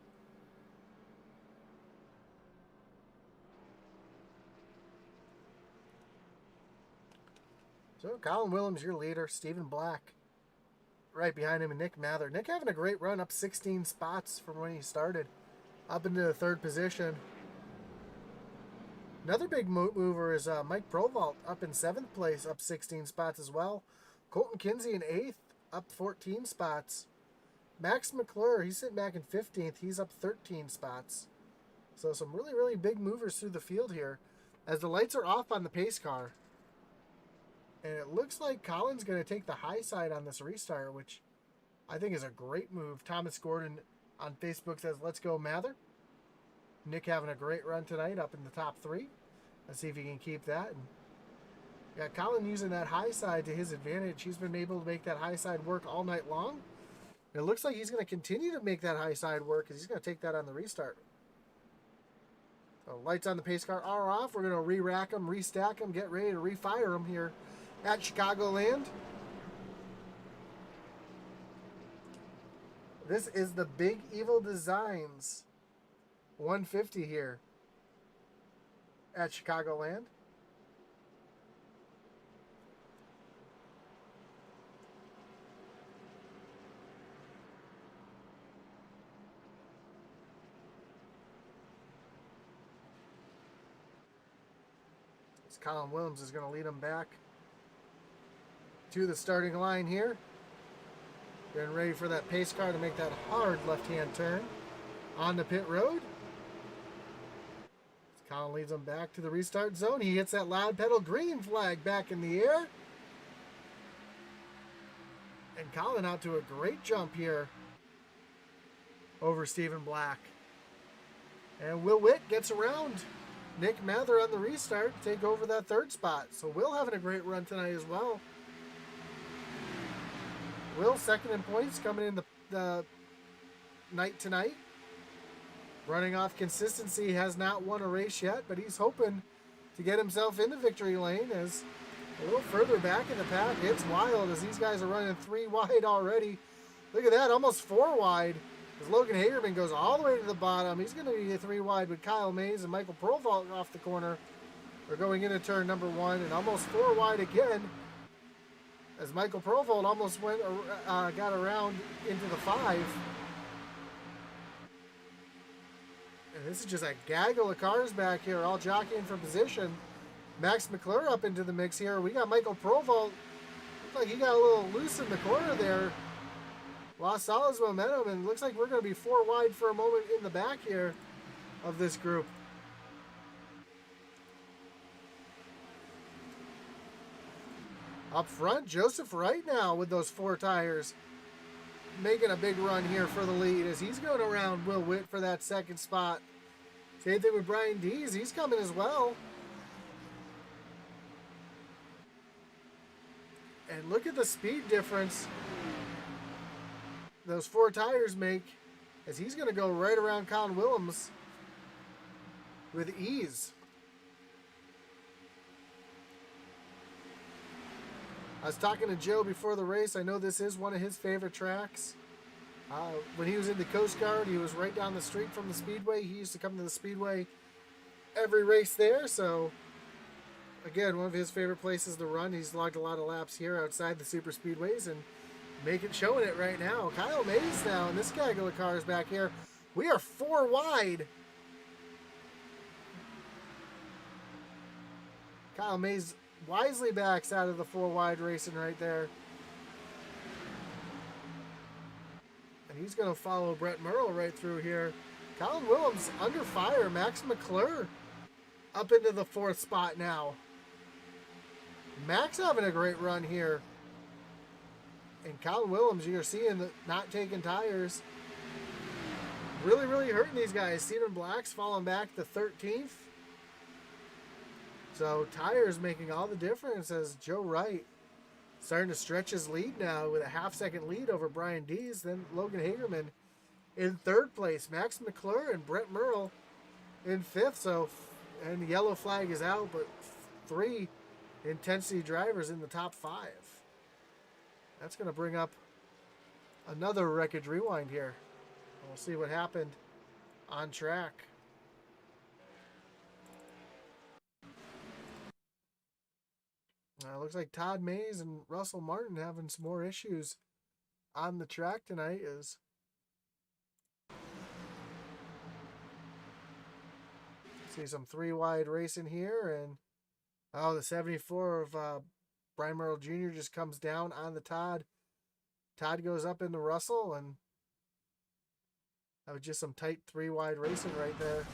Speaker 1: So Colin Willems, your leader. Stephen Black right behind him, and Nick Mather. Nick having a great run, up 16 spots from when he started, up into the 3rd position. Another big mover is Mike Provolt, up in 7th place, up 16 spots as well. Colton Kinsey in 8th, up 14 spots. Max McClure, he's sitting back in 15th. He's up 13 spots. So some really, really big movers through the field here. As the lights are off on the pace car, and it looks like Colin's going to take the high side on this restart, which I think is a great move. Thomas Gordon on Facebook says, let's go Mather. Nick having a great run tonight, up in the top 3. Let's see if he can keep that. And yeah, Colin using that high side to his advantage. He's been able to make that high side work all night long. It looks like he's going to continue to make that high side work because he's going to take that on the restart. So lights on the pace car are off. We're going to re-rack them, restack them, get ready to refire them here at Chicagoland. This is the Big Evil Designs 150 here at Chicagoland. As Colin Willems is going to lead them back to the starting line here. Getting ready for that pace car to make that hard left-hand turn on the pit road. Colin leads them back to the restart zone. He hits that loud pedal, green flag back in the air. And Colin out to a great jump here over Stephen Black. And Will Witt gets around Nick Mather on the restart to take over that 3rd spot. So Will having a great run tonight as well. Will 2nd in points coming in the night tonight. Running off consistency, has not won a race yet, but he's hoping to get himself in the victory lane as a little further back in the pack. It's wild as these guys are running 3 wide already. Look at that, almost 4 wide. As Logan Hagerman goes all the way to the bottom. He's going to be 3 wide with Kyle Mays and Michael Provolt off the corner. We're going into turn number 1 and almost 4 wide again. As Michael Provolt almost got around into the 5. And this is just a gaggle of cars back here, all jockeying for position. Max McClure up into the mix here. We got Michael Provolt. Looks like he got a little loose in the corner there. Lost all his momentum, and looks like we're going to be 4 wide for a moment in the back here of this group. Up front, Joseph Wright now with those 4 tires. Making a big run here for the lead as he's going around Will Witt for that 2nd spot. Same thing with Brian Dees. He's coming as well. And look at the speed difference those 4 tires make as he's going to go right around Colin Willems with ease. I was talking to Joe before the race. I know this is one of his favorite tracks. When he was in the Coast Guard, he was right down the street from the Speedway. He used to come to the Speedway every race there. So, again, one of his favorite places to run. He's logged a lot of laps here outside the super speedways and showing it right now. Kyle Mays now, and this gaggle of cars back here. We are 4 wide Kyle Mays wisely backs out of the 4 wide racing right there. And he's going to follow Brett Merle right through here. Colin Willems under fire. Max McClure up into the 4th spot now. Max having a great run here. And Colin Willems, you're seeing that not taking tires. Really, really hurting these guys. Stephen Black's falling back to 13th. So tires making all the difference as Joe Wright starting to stretch his lead now with a half-second lead over Brian Dees. Then Logan Hagerman in 3rd place. Max McClure and Brett Merle in 5th. So, and the yellow flag is out, but 3 Intensity drivers in the top 5. That's going to bring up another Wreckage Rewind here. We'll see what happened on track. Looks like Todd Mays and Russell Martin having some more issues on the track tonight. See some 3 wide racing here, and the 74 of Brian Merle Jr. just comes down on the Todd. Todd goes up into Russell, and that was just some tight 3 wide racing right there.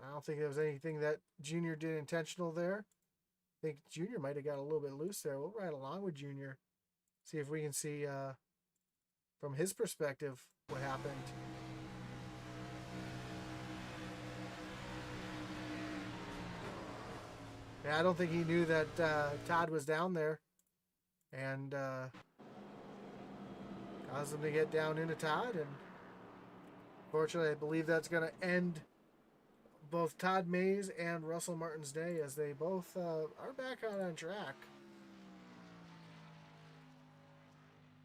Speaker 1: I don't think there was anything that Junior did intentional there. I think Junior might have got a little bit loose there. We'll ride along with Junior. See if we can see from his perspective what happened. Yeah, I don't think he knew that Todd was down there. And caused him to get down into Todd. And fortunately, I believe that's going to end both Todd Mays and Russell Martin's day as they both are back out on track.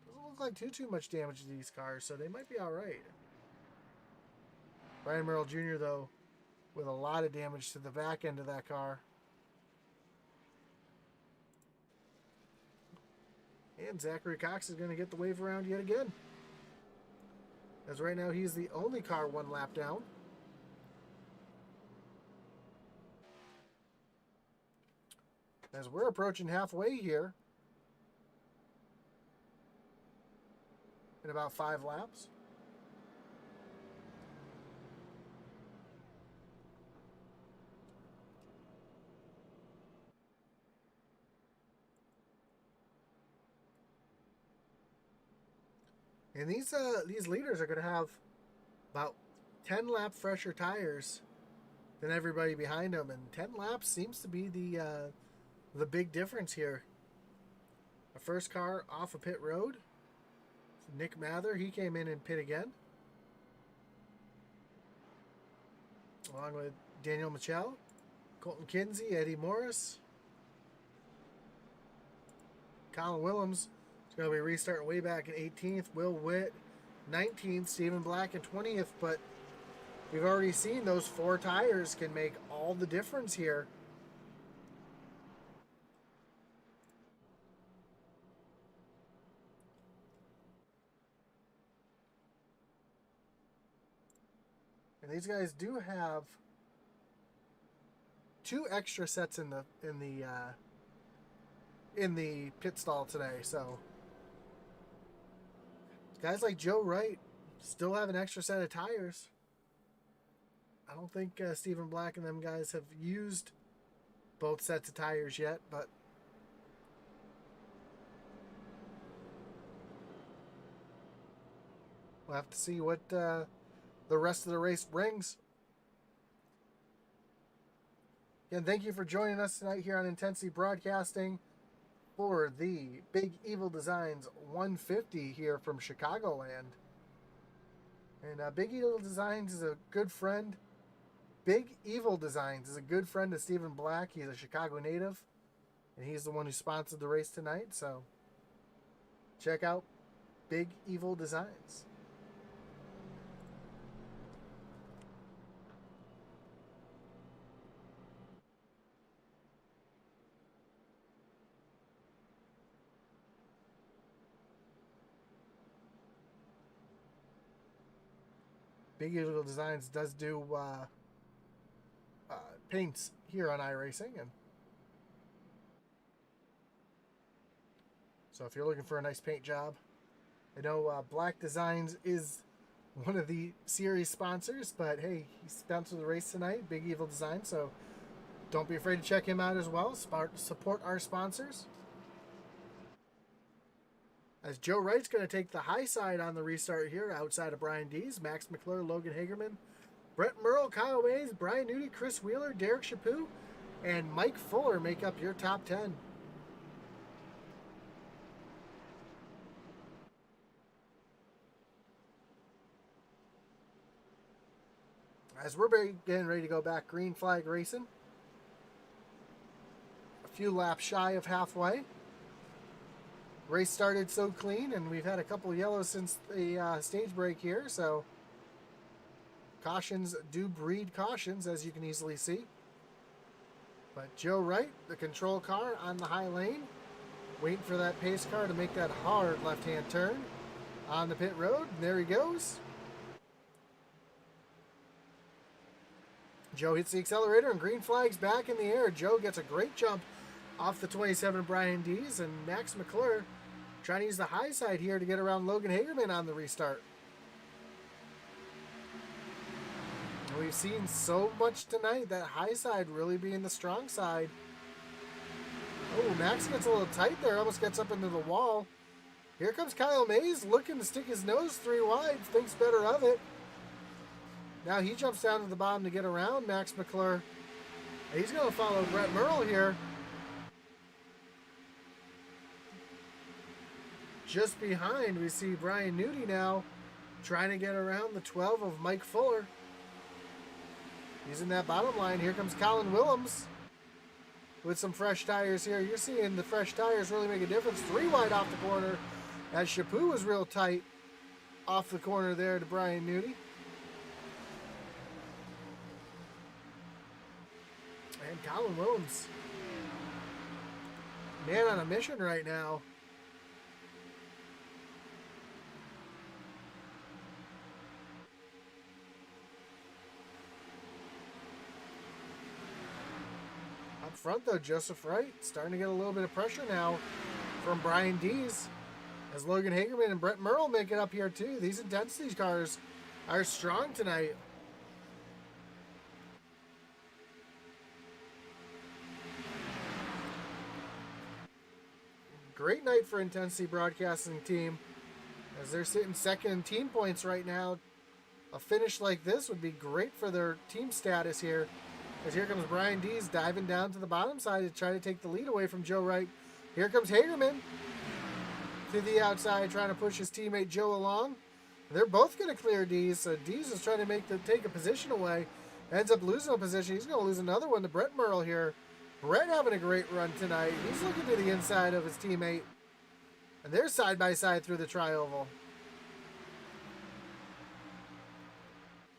Speaker 1: Doesn't look like too much damage to these cars, so they might be all right. Brian Merle Jr., though, with a lot of damage to the back end of that car. And Zachary Cox is going to get the wave around yet again. As right now, he's the only car 1 lap down. As we're approaching halfway here in about 5 laps. And these leaders are going to have about 10 lap fresher tires than everybody behind them, and 10 laps seems to be the big difference here. The first car off of pit road, Nick Mather, he came in and pit again, along with Daniel Michel, Colton Kinsey, Eddie Morris, Colin Willems is going to be restarting way back in 18th, Will Witt 19th, Stephen Black in 20th, but we've already seen those 4 tires can make all the difference here. And these guys do have 2 extra sets in the pit stall today, so guys like Joe Wright still have an extra set of tires. I don't think Stephen Black and them guys have used both sets of tires yet, but we'll have to see what the rest of the race brings. Again, thank you for joining us tonight here on Intensity Broadcasting for the Big Evil Designs 150 here from Chicagoland. And Big Evil Designs is a good friend. Big Evil Designs is a good friend of Stephen Black. He's a Chicago native, and he's the one who sponsored the race tonight. So check out Big Evil Designs. Big Evil Designs does do paints here on iRacing. And so if you're looking for a nice paint job, I know Black Designs is one of the series sponsors, but hey, he's sponsored the race tonight, Big Evil Design, so don't be afraid to check him out as well. Support our sponsors. As Joe Wright's going to take the high side on the restart here outside of Brian Dees, Max McClure, Logan Hagerman, Brett Merle, Kyle Mays, Brian Newty, Chris Wheeler, Derek Chaput, and Mike Fuller make up your top 10. As we're getting ready to go back, green flag racing. A few laps shy of halfway. Race started so clean, and we've had a couple of yellows since the stage break here, so cautions do breed cautions, as you can easily see. But Joe Wright, the control car on the high lane, waiting for that pace car to make that hard left-hand turn on the pit road. And there he goes. Joe hits the accelerator, and green flag's back in the air. Joe gets a great jump off the 27 Brian Dees, and Max McClure trying to use the high side here to get around Logan Hagerman on the restart. We've seen so much tonight, that high side really being the strong side. Oh, Max gets a little tight there, almost gets up into the wall. Here comes Kyle Mays looking to stick his nose 3 wide, thinks better of it. Now he jumps down to the bottom to get around Max McClure. He's going to follow Brett Merle here. Just behind, we see Brian Newty now trying to get around the 12 of Mike Fuller. He's in that bottom line. Here comes Colin Willems with some fresh tires here. You're seeing the fresh tires really make a difference. 3 wide off the corner, as Chaput was real tight off the corner there to Brian Newty. And Colin Willems, man on a mission right now. Up front though, Joseph Wright starting to get a little bit of pressure now from Brian Dees, as Logan Hagerman and Brett Merle make it up here too. These intensity cars are strong tonight. Great night for Intensity Broadcasting team, as they're sitting second in team points right now. A finish like this would be great for their team status here, as here comes Brian Dees diving down to the bottom side to try to take the lead away from Joe Wright. Here comes Hagerman to the outside, trying to push his teammate Joe along. They're both going to clear Dees, so Dees is trying to take a position away. Ends up losing a position. He's going to lose another one to Brett Merle here. Brett having a great run tonight. He's looking to the inside of his teammate, and they're side by side through the tri-oval.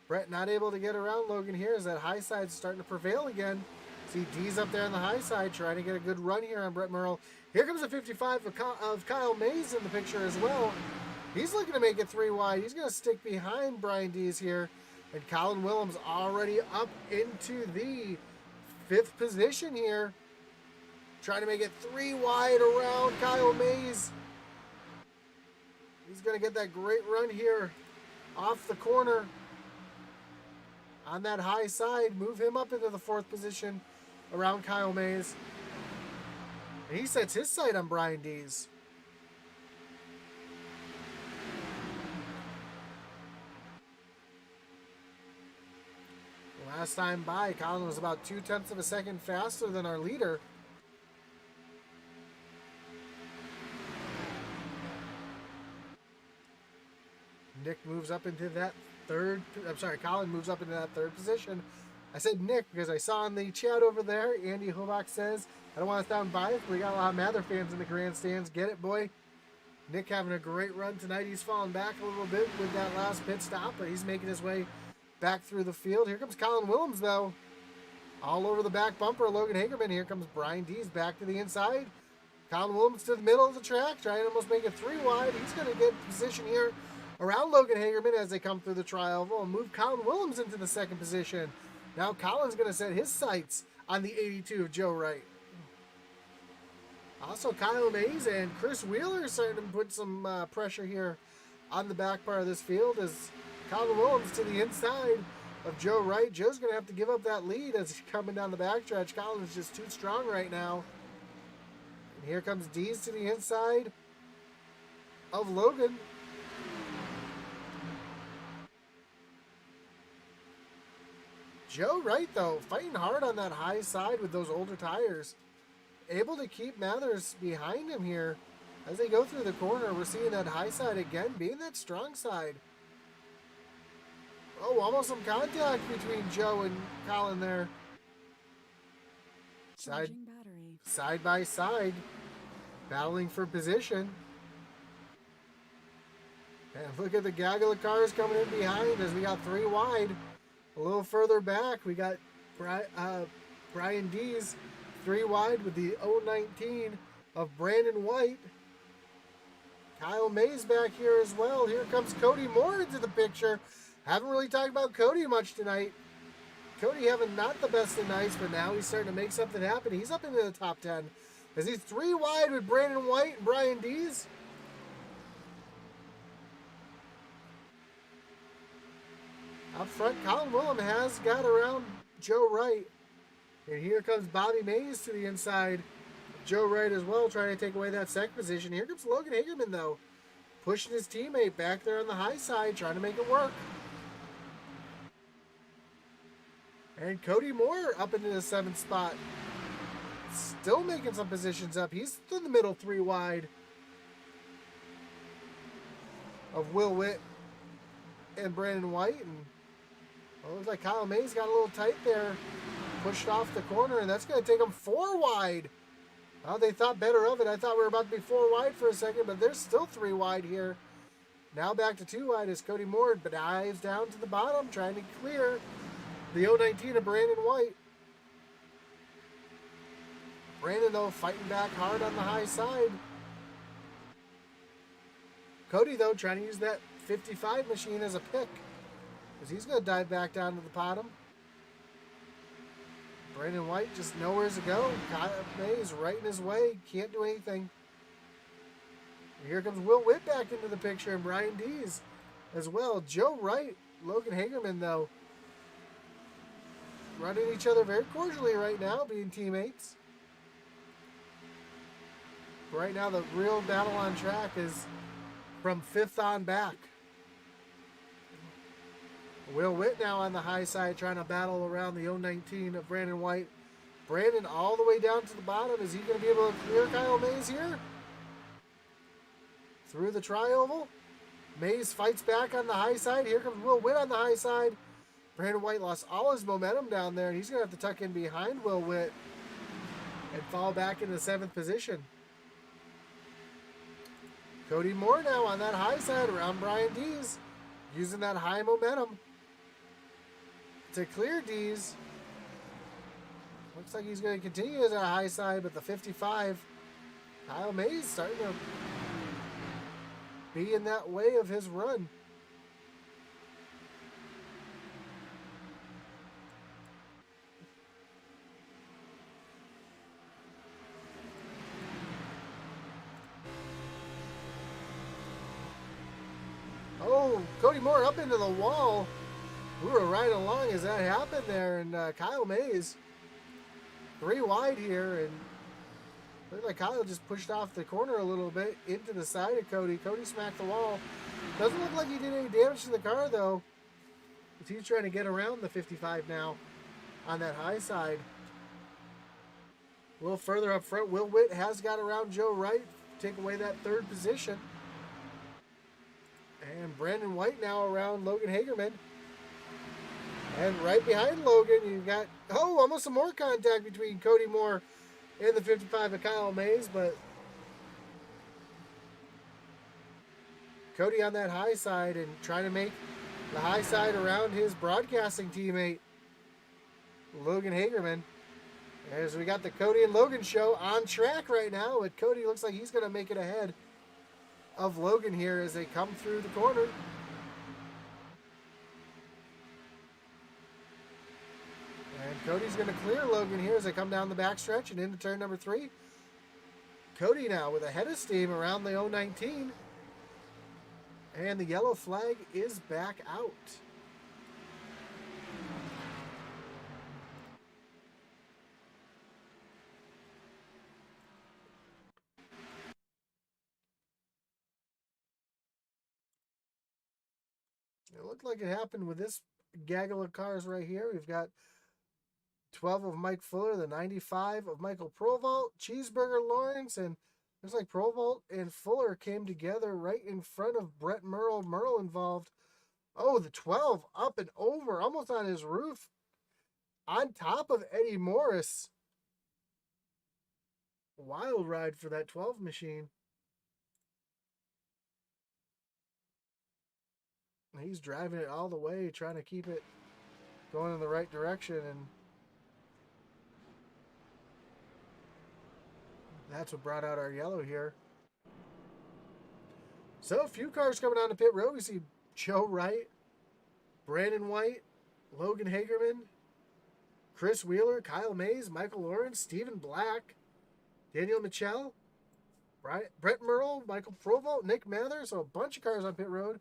Speaker 1: Brett not able to get around Logan here, as that high side's starting to prevail again. See Dees up there on the high side trying to get a good run here on Brett Merle. Here comes the 55 of Kyle Mays in the picture as well. He's looking to make it 3 wide. He's going to stick behind Brian Dees here. And Colin Willems already up into the 5th position here, trying to make it 3 wide around Kyle Mays. He's going to get that great run here off the corner on that high side, move him up into the 4th position around Kyle Mays. And he sets his sight on Brian Dees. Last time by, Colin was about 0.2 of a second faster than our leader. Nick moves up into that Colin moves up into that 3rd position. I said Nick because I saw in the chat over there, Andy Hovak says, I don't want to sound biased, but we got a lot of Mather fans in the grandstands. Get it, boy? Nick having a great run tonight. He's fallen back a little bit with that last pit stop, but he's making his way back through the field. Here comes Colin Willems, though. All over the back bumper, Logan Hagerman. Here comes Brian Dees back to the inside. Colin Willems to the middle of the track, trying to almost make it 3 wide. He's going to get position here around Logan Hagerman as they come through the tri-oval and move Colin Willems into the 2nd position. Now Colin's going to set his sights on the 82 of Joe Wright. Also, Kyle Mays and Chris Wheeler starting to put some pressure here on the back part of this field as Colin Williams to the inside of Joe Wright. Joe's going to have to give up that lead as he's coming down the backstretch. Colin's just too strong right now. And here comes Dees to the inside of Logan. Joe Wright, though, fighting hard on that high side with those older tires. Able to keep Mathers behind him here as they go through the corner. We're seeing that high side again being that strong side. Oh, almost some contact between Joe and Colin there. Side by side, battling for position. And look at the gaggle of cars coming in behind as we got 3 wide. A little further back, we got Brian Dees 3 wide with the 019 of Brandon White. Kyle Mays back here as well. Here comes Cody Moore into the picture. Haven't really talked about Cody much tonight. Cody having not the best of nights, but now he's starting to make something happen. He's up into the top 10 as he's 3 wide with Brandon White and Brian Dees. Up front, Colin Willem has got around Joe Wright. And here comes Bobby Mays to the inside. Joe Wright as well, trying to take away that second position. Here comes Logan Hagerman, though, pushing his teammate back there on the high side, trying to make it work. And Cody Moore up into the 7th spot. Still making some positions up. He's in the middle 3 wide of Will Witt and Brandon White. And it looks like Kyle Mays got a little tight there. Pushed off the corner, and that's going to take him 4 wide. Well, they thought better of it. I thought we were about to be 4 wide for a second, but there's still 3 wide here. Now back to 2 wide as Cody Moore dives down to the bottom, trying to clear the 019 of Brandon White. Brandon, though, fighting back hard on the high side. Cody, though, trying to use that 55 machine as a pick, because he's going to dive back down to the bottom. Brandon White just nowhere to go. Kyle Mays right in his way. Can't do anything. And here comes Will Witt back into the picture and Brian Dees as well. Joe Wright, Logan Hagerman, though, running each other very cordially right now, being teammates. Right now, the real battle on track is from 5th on back. Will Witt now on the high side trying to battle around the 019 of Brandon White. Brandon all the way down to the bottom. Is he going to be able to clear Kyle Mays here? Through the tri-oval. Mays fights back on the high side. Here comes Will Witt on the high side. Brandon White lost all his momentum down there, and he's going to have to tuck in behind Will Witt and fall back into 7th position. Cody Moore now on that high side around Brian Dees, using that high momentum to clear Dees. Looks like he's going to continue as a high side, but the 55, Kyle Mays starting to be in that way of his run. Oh, Cody Moore up into the wall. We were right along as that happened there, and Kyle Mays 3 wide here, and looked like Kyle just pushed off the corner a little bit into the side of Cody. Cody smacked the wall. Doesn't look like he did any damage to the car, though. He's trying to get around the 55 now on that high side. A little further up front, Will Witt has got around Joe Wright, take away that 3rd position. And Brandon White now around Logan Hagerman. And right behind Logan, you've got, almost some more contact between Cody Moore and the 55 of Kyle Mays, but Cody on that high side and trying to make the high side around his broadcasting teammate, Logan Hagerman. As we got the Cody and Logan show on track right now, but Cody looks like he's going to make it ahead of Logan here as they come through the corner. Cody's going to clear Logan here as they come down the backstretch and into turn number 3. Cody now with a head of steam around the 019. And the yellow flag is back out. It looked like it happened with this gaggle of cars right here. We've got 12 of Mike Fuller, the 95 of Michael Provolt, Cheeseburger Lawrence, and looks like Provolt and Fuller came together right in front of Brett Merle. Merle involved. Oh, the 12 up and over, almost on his roof, on top of Eddie Morris. Wild ride for that 12 machine. He's driving it all the way, trying to keep it going in the right direction, and that's what brought out our yellow here. So a few cars coming down the pit road. We see Joe Wright, Brandon White, Logan Hagerman, Chris Wheeler, Kyle Mays, Michael Lawrence, Stephen Black, Daniel Michel, Brett Merle, Michael Provolt, Nick Mather. So a bunch of cars on pit road.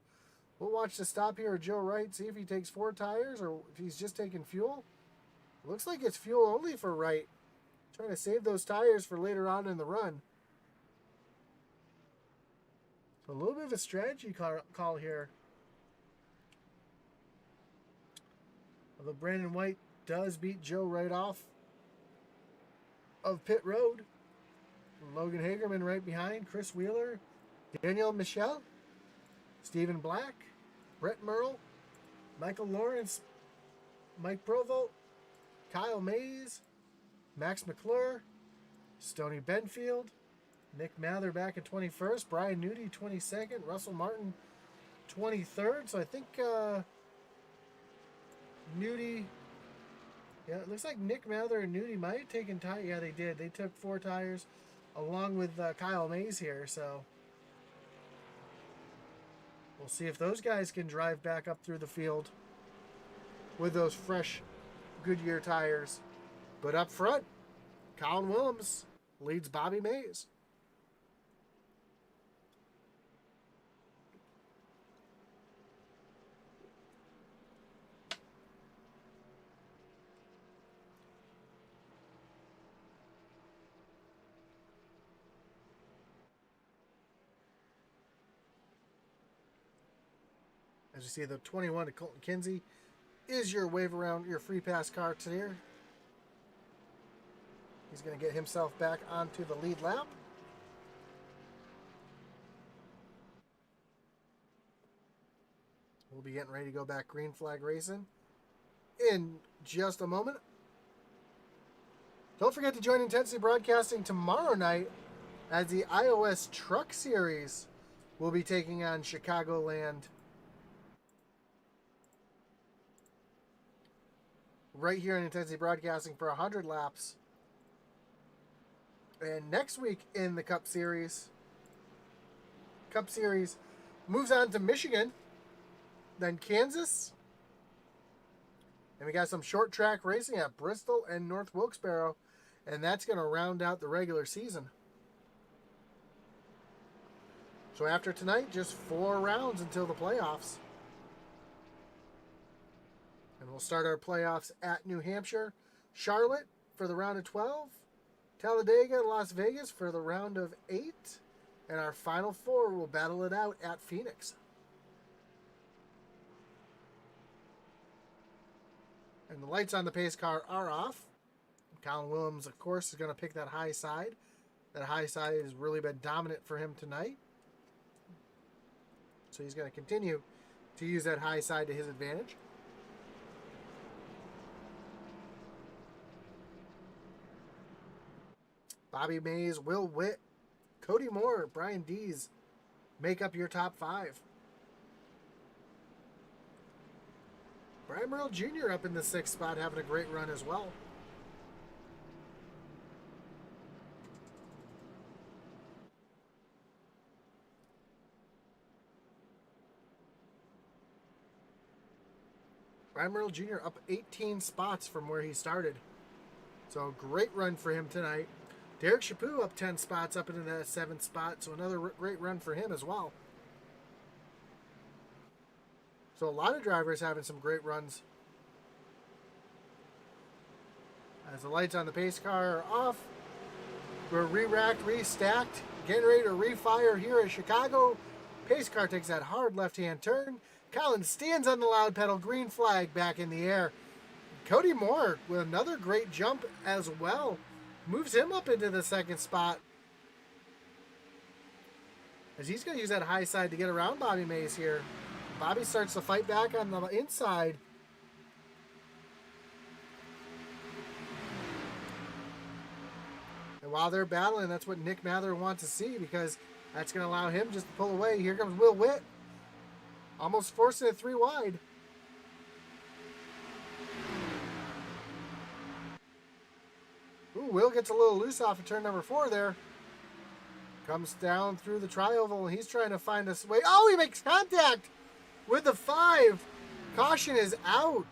Speaker 1: We'll watch the stop here of Joe Wright, see if he takes 4 tires or if he's just taking fuel. Looks like it's fuel only for Wright. Trying to save those tires for later on in the run. So a little bit of a strategy call here. Although Brandon White does beat Joe Wright off of pit road. Logan Hagerman right behind. Chris Wheeler, Daniel Michel, Stephen Black, Brett Merle, Michael Lawrence, Mike Provolt, Kyle Mays, Max McClure, Stoney Benfield, Nick Mather back at 21st, Brian Nudie 22nd, Russell Martin 23rd. So I think Nudie, yeah, it looks like Nick Mather and Nudie might have taken tires. Yeah, they did. They took 4 tires along with Kyle Mays here. So we'll see if those guys can drive back up through the field with those fresh Goodyear tires. But up front, Colin Willems leads Bobby Mays. As you see, the 21 to Colton Kinsey is your wave around your free pass car today. He's going to get himself back onto the lead lap. We'll be getting ready to go back green flag racing in just a moment. Don't forget to join Intensity Broadcasting tomorrow night as the iOS Truck Series will be taking on Chicagoland. Right here in Intensity Broadcasting for 100 laps. And next week in the Cup Series moves on to Michigan, then Kansas, and we got some short track racing at Bristol and North Wilkes-Barre, and that's going to round out the regular season. So after tonight, just 4 rounds until the playoffs. And we'll start our playoffs at New Hampshire, Charlotte for the round of 12, Talladega, Las Vegas for the round of 8, and our final 4 will battle it out at Phoenix. And the lights on the pace car are off. Colin Willems, of course, is going to pick that high side. That high side has really been dominant for him tonight. So he's going to continue to use that high side to his advantage. Bobby Mays, Will Witt, Cody Moore, Brian Dees make up your top 5. Brian Merle Jr. up in the 6th spot, having a great run as well. Brian Merle Jr. up 18 spots from where he started. So great run for him tonight. Derek Chapu up 10 spots up into the 7th spot. So another great run for him as well. So a lot of drivers having some great runs. As the lights on the pace car are off, we're re-racked, restacked, getting ready to refire here at Chicago. Pace car takes that hard left-hand turn. Collins stands on the loud pedal, green flag back in the air. Cody Moore with another great jump as well. Moves him up into the 2nd spot. As he's going to use that high side to get around Bobby Mays here. Bobby starts to fight back on the inside. And while they're battling, that's what Nick Mather wants to see, because that's going to allow him just to pull away. Here comes Will Witt. Almost forcing it 3 wide. Ooh, Will gets a little loose off of turn number 4 there. Comes down through the tri-oval, and he's trying to find a way. Oh, he makes contact with the 5. Caution is out.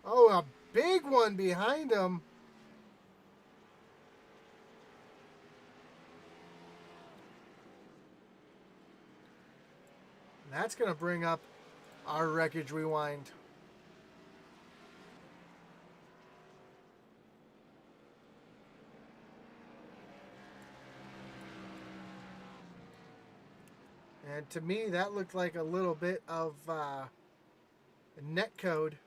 Speaker 1: Oh, a big one behind him. That's going to bring up our wreckage rewind. And to me, that looked like a little bit of net code.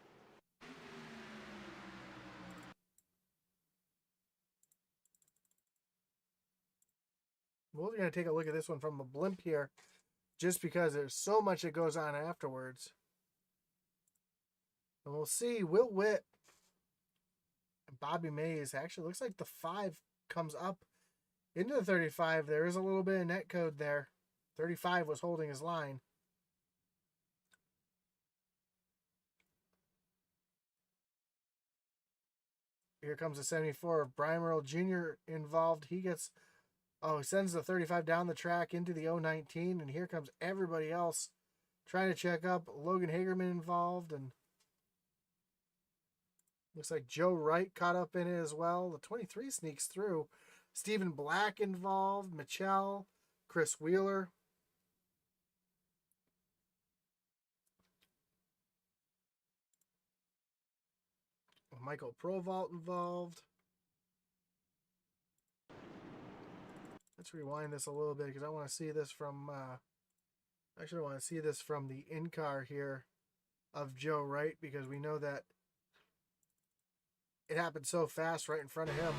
Speaker 1: We're going to take a look at this one from a blimp here, just because there's so much that goes on afterwards. And we'll see Will Witt and Bobby Mays. Actually, looks like the 5 comes up into the 35. There is a little bit of net code there. 35 was holding his line. Here comes the 74 of Brian Merle Jr. involved. He gets, he sends the 35 down the track into the 019, and here comes everybody else trying to check up. Logan Hagerman involved, and looks like Joe Wright caught up in it as well. The 23 sneaks through. Stephen Black involved, Michelle, Chris Wheeler. Michael Provault involved. Let's rewind this a little bit, because I want to see this from actually I want to see this from the in-car here of Joe Wright, because we know that it happened so fast right in front of him.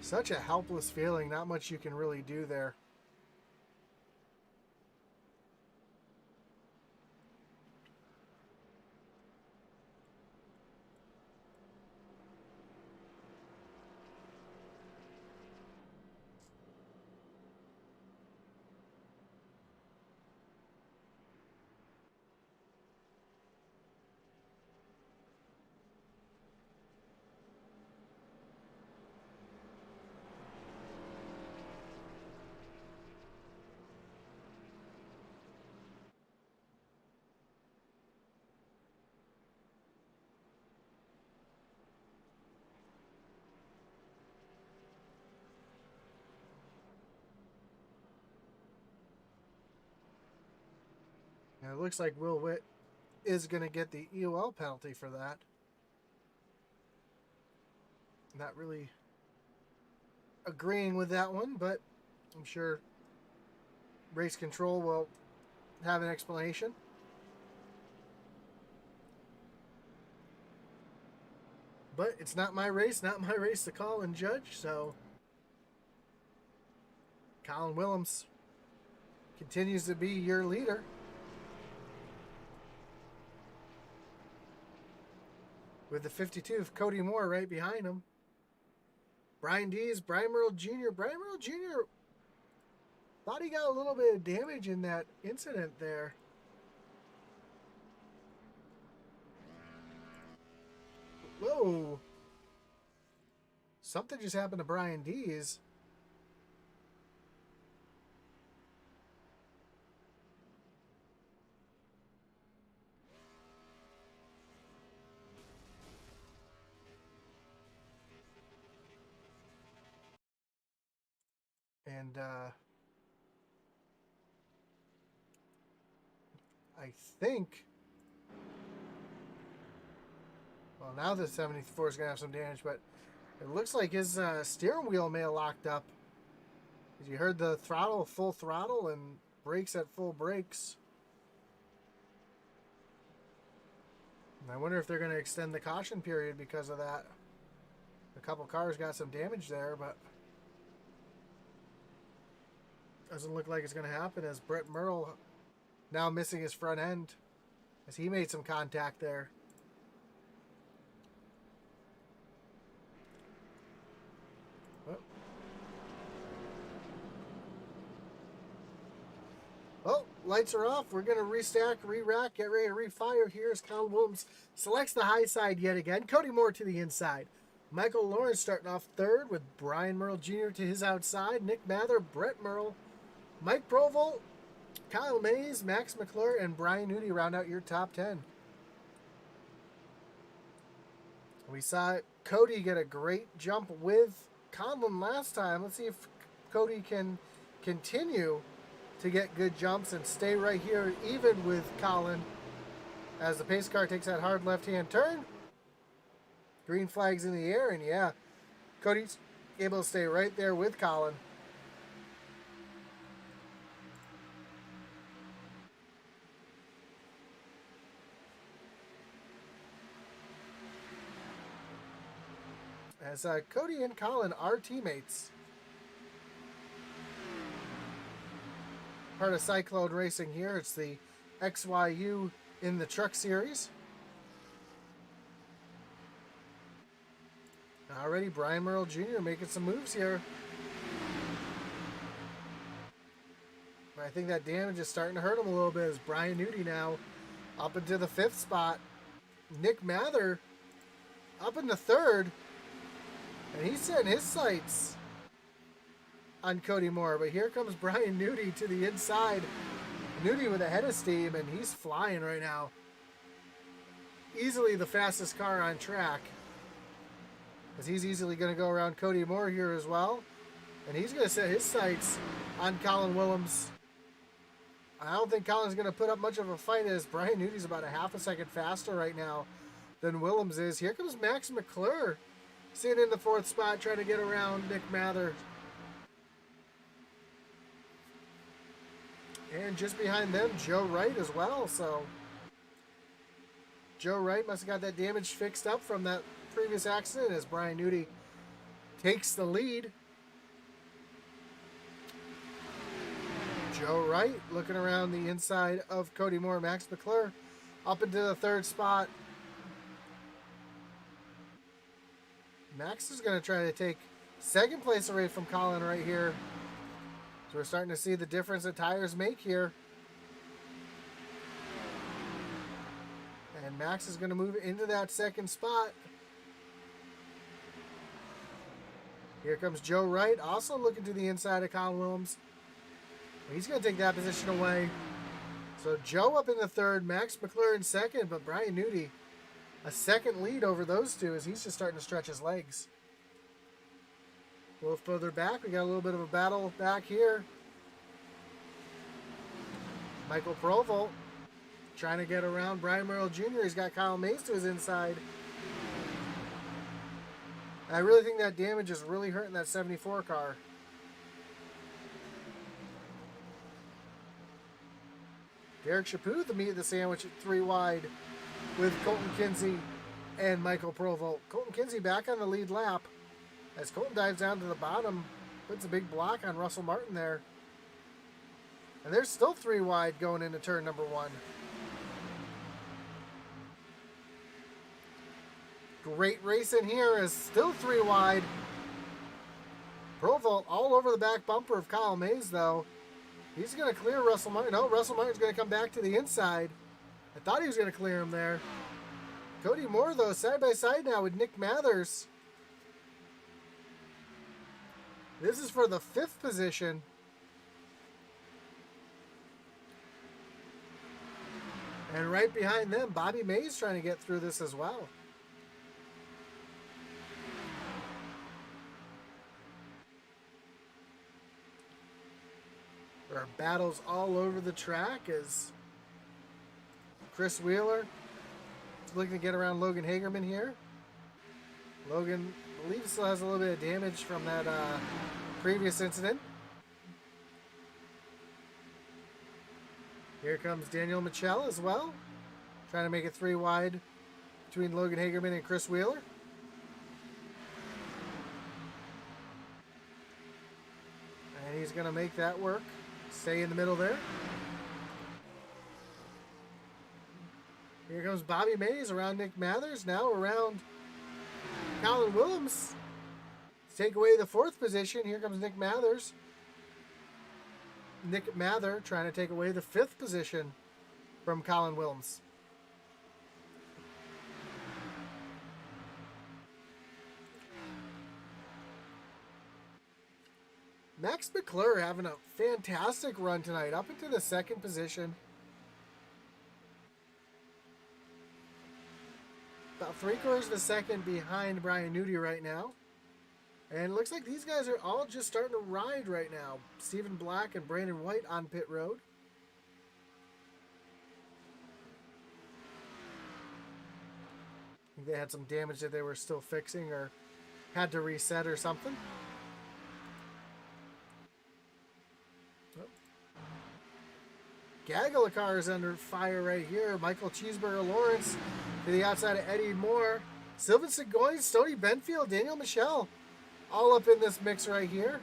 Speaker 1: Such a helpless feeling. Not much you can really do there. And it looks like Will Witt is going to get the EOL penalty for that. Not really agreeing with that one, but I'm sure race control will have an explanation. But it's not my race to call and judge, so Colin Willems continues to be your leader. With the 52 of Cody Moore right behind him. Brian Dees, Brian Merle Jr. Brian Merle Jr. thought he got a little bit of damage in that incident there. Whoa. something just happened to Brian Dees. And I think, well, now the 74 is going to have some damage, but it looks like his steering wheel may have locked up. You heard the throttle, full throttle, and brakes at full brakes. And I wonder if they're going to extend the caution period because of that. A couple cars got some damage there, but doesn't look like it's going to happen, as Brett Merle now missing his front end as he made some contact there. Oh, lights are off. We're going to restack, re-rack, get ready to refire here as Colin Williams selects the high side yet again. Cody Moore to the inside. Michael Lawrence starting off third with Brian Merle Jr. to his outside. Nick Mather, Brett Merle, Mike Provolt, Kyle Mays, Max McClure, and Brian Nudie round out your top 10. We saw Cody get a great jump with Conlon last time. Let's see if Cody can continue to get good jumps and stay right here even with Colin as the pace car takes that hard left-hand turn. Green flag's in the air, and yeah, Cody's able to stay right there with Colin. As Cody and Colin are teammates. Part of Cyclone Racing here. It's the XYU in the Truck Series. Already Brian Merle Jr. making some moves here. But I think that damage is starting to hurt him a little bit as Brian Nudie now up into the 5th spot. Nick Mather up in the 3rd. And he's setting his sights on Cody Moore. But here comes Brian Nudie to the inside. Nudie with a head of steam, and he's flying right now. Easily the fastest car on track. As he's easily going to go around Cody Moore here as well. And he's going to set his sights on Colin Willems. I don't think Colin's going to put up much of a fight, as Brian Nudie's about a half a second faster right now than Willems is. Here comes Max McClure sitting in the 4th spot, trying to get around Nick Mather. And just behind them, Joe Wright as well. So Joe Wright must have got that damage fixed up from that previous accident as Brian Nudie takes the lead. Joe Wright looking around the inside of Cody Moore. Max McClure up into the 3rd spot. Max is going to try to take 2nd place away from Colin right here. So we're starting to see the difference that tires make here. And Max is going to move into that 2nd spot. Here comes Joe Wright, also looking to the inside of Colin Willems. He's going to take that position away. So Joe up in the 3rd, Max McClure in 2nd, but Brian Nudie a 2nd lead over those two as he's just starting to stretch his legs. A little further back, we got a little bit of a battle back here. Michael Provolt trying to get around Brian Merle Jr. He's got Kyle Mays to his inside. I really think that damage is really hurting that 74 car. Derek Chaput, the meat of the sandwich at 3 wide with Colton Kinsey and Michael Provolt. Colton Kinsey back on the lead lap as Colton dives down to the bottom, puts a big block on Russell Martin there. And there's still 3 wide going into turn number 1. Great race in here is still 3 wide. Provolt all over the back bumper of Kyle Mays though. He's going to clear Russell Martin. No, Russell Martin's going to come back to the inside. I thought he was going to clear him there. Cody Moore, though, side by side now with Nick Mathers. This is for the 5th position. And right behind them, Bobby Mays trying to get through this as well. There are battles all over the track as Chris Wheeler is looking to get around Logan Hagerman here. Logan, I believe, still has a little bit of damage from that previous incident. Here comes Daniel Michel as well, trying to make it 3 wide between Logan Hagerman and Chris Wheeler. And he's going to make that work. Stay in the middle there. Here comes Bobby Mays around Nick Mathers, now around Colin Willems. Take away the 4th position. Here comes Nick Mathers. Nick Mather trying to take away the 5th position from Colin Willems. Max McClure having a fantastic run tonight, up into the 2nd position. About 3/4 of a second behind Brian Nudi right now. And it looks like these guys are all just starting to ride right now. Stephen Black and Brandon White on pit road. I think they had some damage that they were still fixing or had to reset or something. Gaggle of cars under fire right here. Michael Cheeseburger Lawrence to the outside of Eddie Moore. Sylvan Segoy, Stony Benfield, Daniel Michel. All up in this mix right here.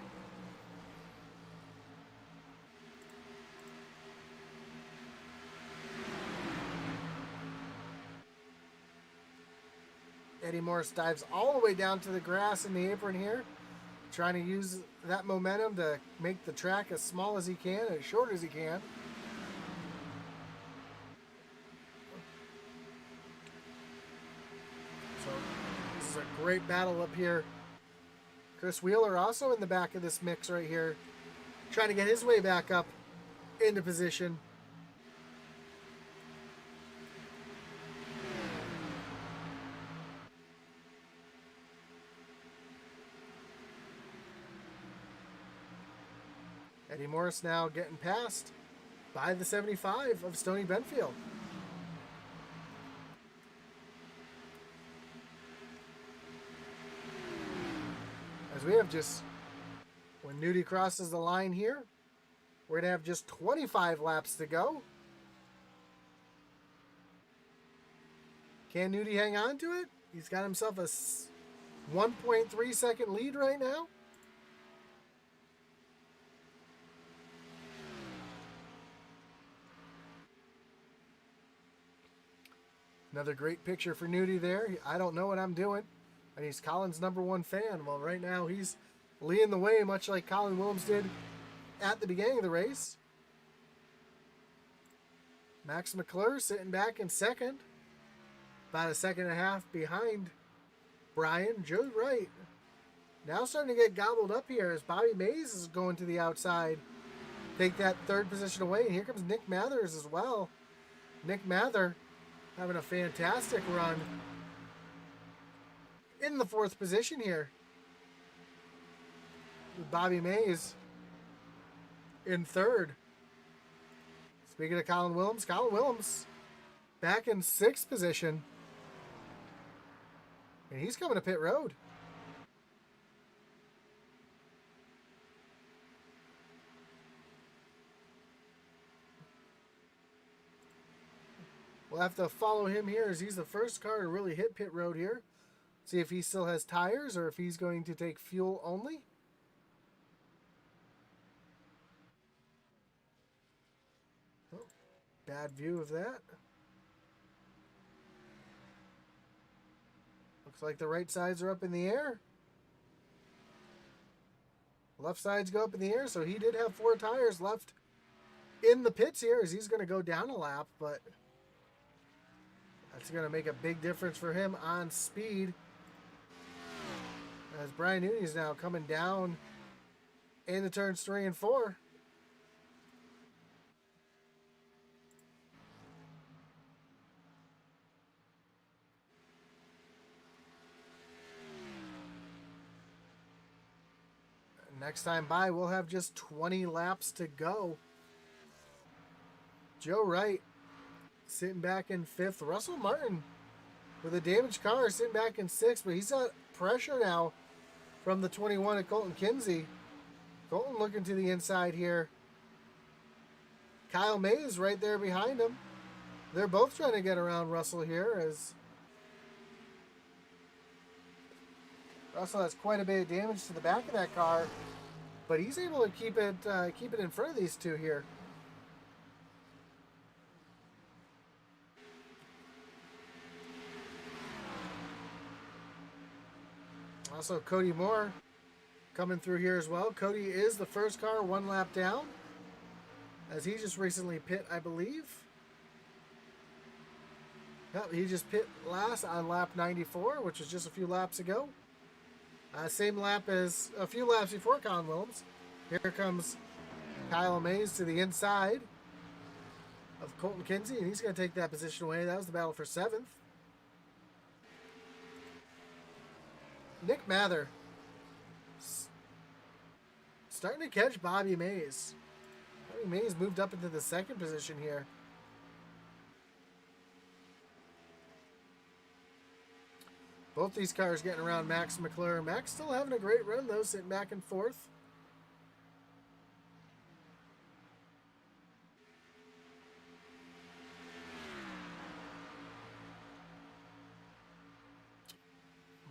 Speaker 1: Eddie Morris dives all the way down to the grass in the apron here. Trying to use that momentum to make the track as small as he can, as short as he can. So this is a great battle up here. Chris Wheeler also in the back of this mix right here, trying to get his way back up into position. Eddie Morris now getting passed by the 75 of Stony Benfield. As we have just, when Nudi crosses the line here, we're going to have just 25 laps to go. Can Nudi hang on to it? He's got himself a 1.3 second lead right now. Another great picture for Nudi there. I don't know what I'm doing. And he's Colin's #1 fan. Well, right now he's leading the way, much like Colin Willems did at the beginning of the race. Max McClure sitting back in 2nd. About a 1.5 seconds behind Brian. Joe Wright now starting to get gobbled up here as Bobby Mays is going to the outside. Take that 3rd position away. And here comes Nick Mathers as well. Nick Mather having a fantastic run in the 4th position here. With Bobby Mays in 3rd. Speaking of Colin Willems back in 6th position. And he's coming to pit road. We'll have to follow him here as he's the first car to really hit pit road here. See if he still has tires or if he's going to take fuel only. Oh, bad view of that. Looks like the right sides are up in the air. Left sides go up in the air, so he did have 4 tires left in the pits here as he's going to go down a lap, but that's going to make a big difference for him on speed. As Brian Nudi is now coming down into turns 3 and 4. Next time by, we'll have just 20 laps to go. Joe Wright sitting back in 5th. Russell Martin with a damaged car sitting back in 6th, but he's got pressure now from the 21 of Colton Kinsey. Colton looking to the inside here. Kyle Mays right there behind him. They're both trying to get around Russell here as Russell has quite a bit of damage to the back of that car, but he's able to keep it in front of these two here. Also, Cody Moore coming through here as well. Cody is the first car 1 lap down, as he just recently pit, I believe. Yep, he just pit last on lap 94, which was just a few laps ago. Same lap as a few laps before Colin Willems. Here comes Kyle Mays to the inside of Colton Kinsey, and he's going to take that position away. That was the battle for 7th. Nick Mather starting to catch Bobby Mays. Bobby Mays moved up into the 2nd position here. Both these cars getting around Max McClure. Max still having a great run, though, sitting back in 4th.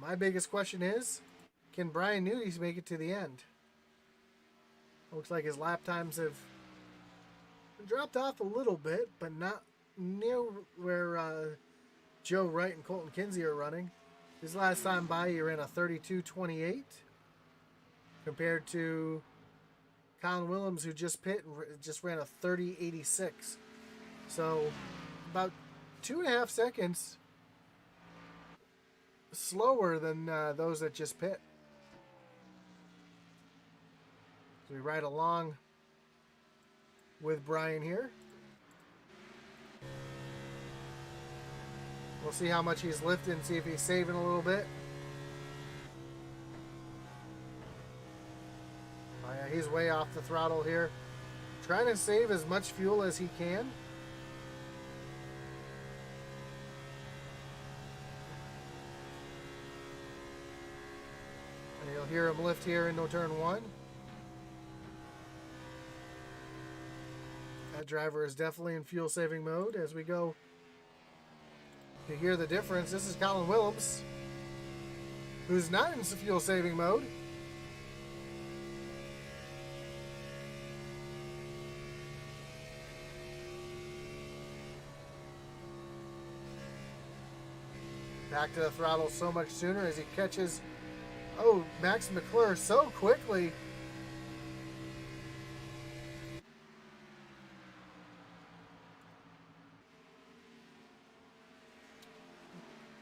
Speaker 1: My biggest question is, can Brian Nudes make it to the end? Looks like his lap times have dropped off a little bit, but not near where Joe Wright and Colton Kinsey are running. His last time by, he ran a 32.28 compared to Colin Willems, who just pit and just ran a 30.86. So about 2.5 seconds slower than those that just pit. So we ride along with Brian here. We'll see how much he's lifting, see if he's saving a little bit. Oh yeah, he's way off the throttle here. Trying to save as much fuel as he can. And you'll hear him lift here into turn 1. That driver is definitely in fuel saving mode as we go. To hear the difference, this is Colin Willems, who's not in fuel saving mode. Back to the throttle so much sooner as he catches, Max McClure so quickly.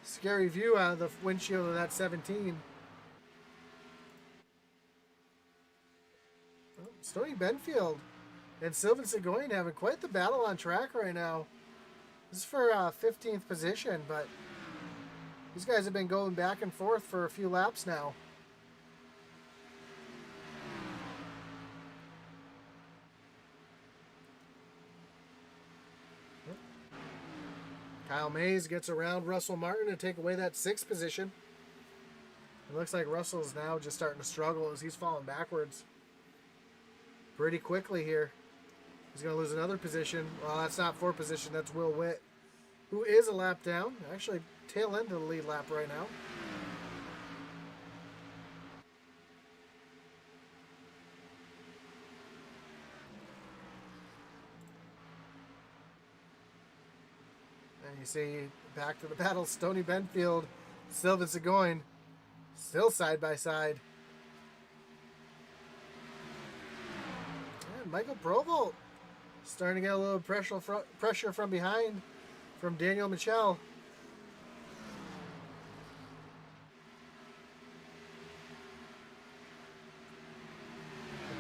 Speaker 1: Scary view out of the windshield of that 17. Stony Benfield and Sylvain Seguin having quite the battle on track right now. This is for 15th position, but these guys have been going back and forth for a few laps now. Kyle Mays gets around Russell Martin to take away that 6th position. It looks like Russell's now just starting to struggle as he's falling backwards pretty quickly here. He's going to lose another position. Well, that's not 4th position. That's Will Witt, who is a lap down. Actually, tail end of the lead lap right now. And you see back to the battle, Stony Benfield, Sylvain Seguin, still side by side. And Michael Provolt starting to get a little pressure from behind from Daniel Michel.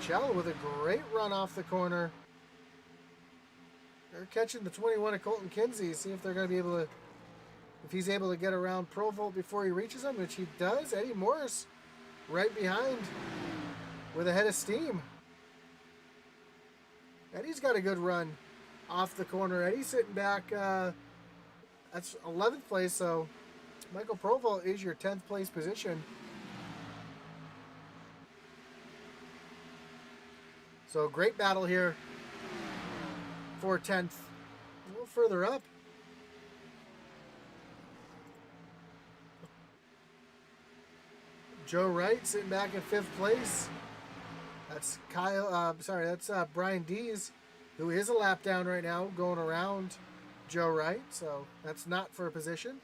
Speaker 1: Michelle with a great run off the corner. They're catching the 21 of Colton Kinsey. See if they're going to be able to, if he's able to get around Provolt before he reaches him, which he does. Eddie Morris right behind with a head of steam. Eddie's got a good run off the corner. Eddie's sitting back. That's 11th place, so Michael Provolt is your 10th place position. So great battle here for 10th. A little further up. Joe Wright sitting back in 5th place. That's Brian Dees, who is a lap down right now, going around Joe Wright. So that's not for a position.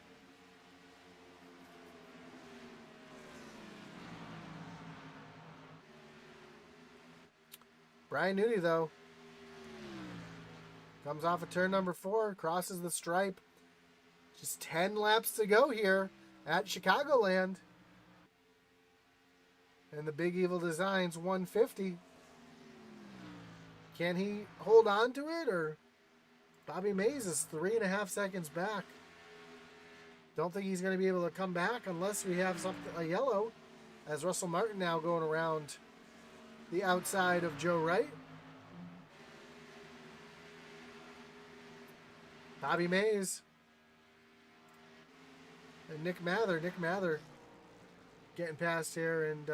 Speaker 1: Brian Newty, though, comes off of turn number 4, crosses the stripe. Just 10 laps to go here at Chicagoland. And the Big Evil Designs 150. Can he hold on to it, or Bobby Mays is 3.5 seconds back? Don't think he's going to be able to come back unless we have a yellow, as Russell Martin now going around the outside of Joe Wright. Bobby Mays and Nick Mather. Nick Mather getting past here, and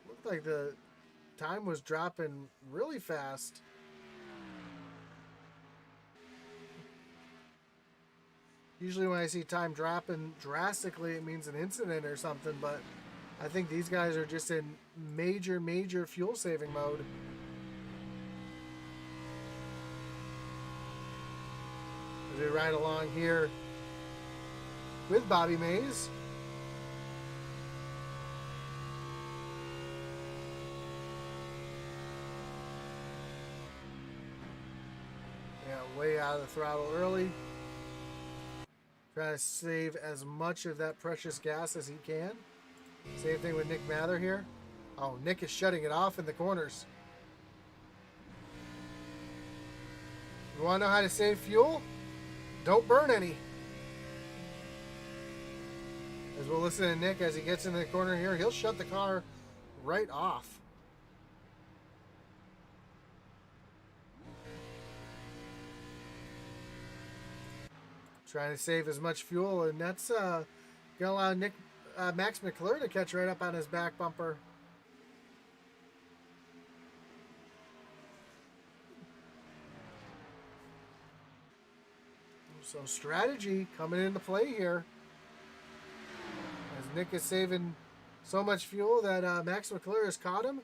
Speaker 1: looked like the time was dropping really fast. Usually when I see time dropping drastically, it means an incident or something, but I think these guys are just in major fuel saving mode. As we ride along here with Bobby Mays. Yeah, way out of the throttle early. Trying to save as much of that precious gas as he can. Same thing with Nick Mather here. Oh, Nick is shutting it off in the corners. You want to know how to save fuel? Don't burn any. As we'll listen to Nick as he gets into the corner here, he'll shut the car right off. Trying to save as much fuel, and that's going to allow Max McClure to catch right up on his back bumper. So strategy coming into play here, as Nick is saving so much fuel that Max McClure has caught him,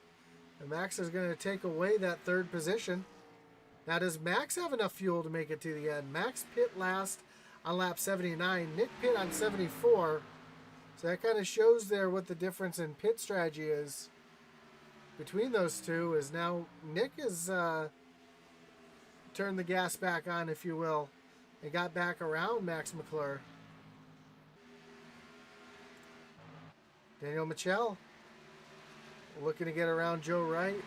Speaker 1: and Max is going to take away that 3rd position. Now, does Max have enough fuel to make it to the end? Max pit last on lap 79. Nick pit on 74. So that kind of shows there what the difference in pit strategy is between those two. Is now Nick has turned the gas back on, if you will, and got back around Max McClure. Daniel Michel looking to get around Joe Wright.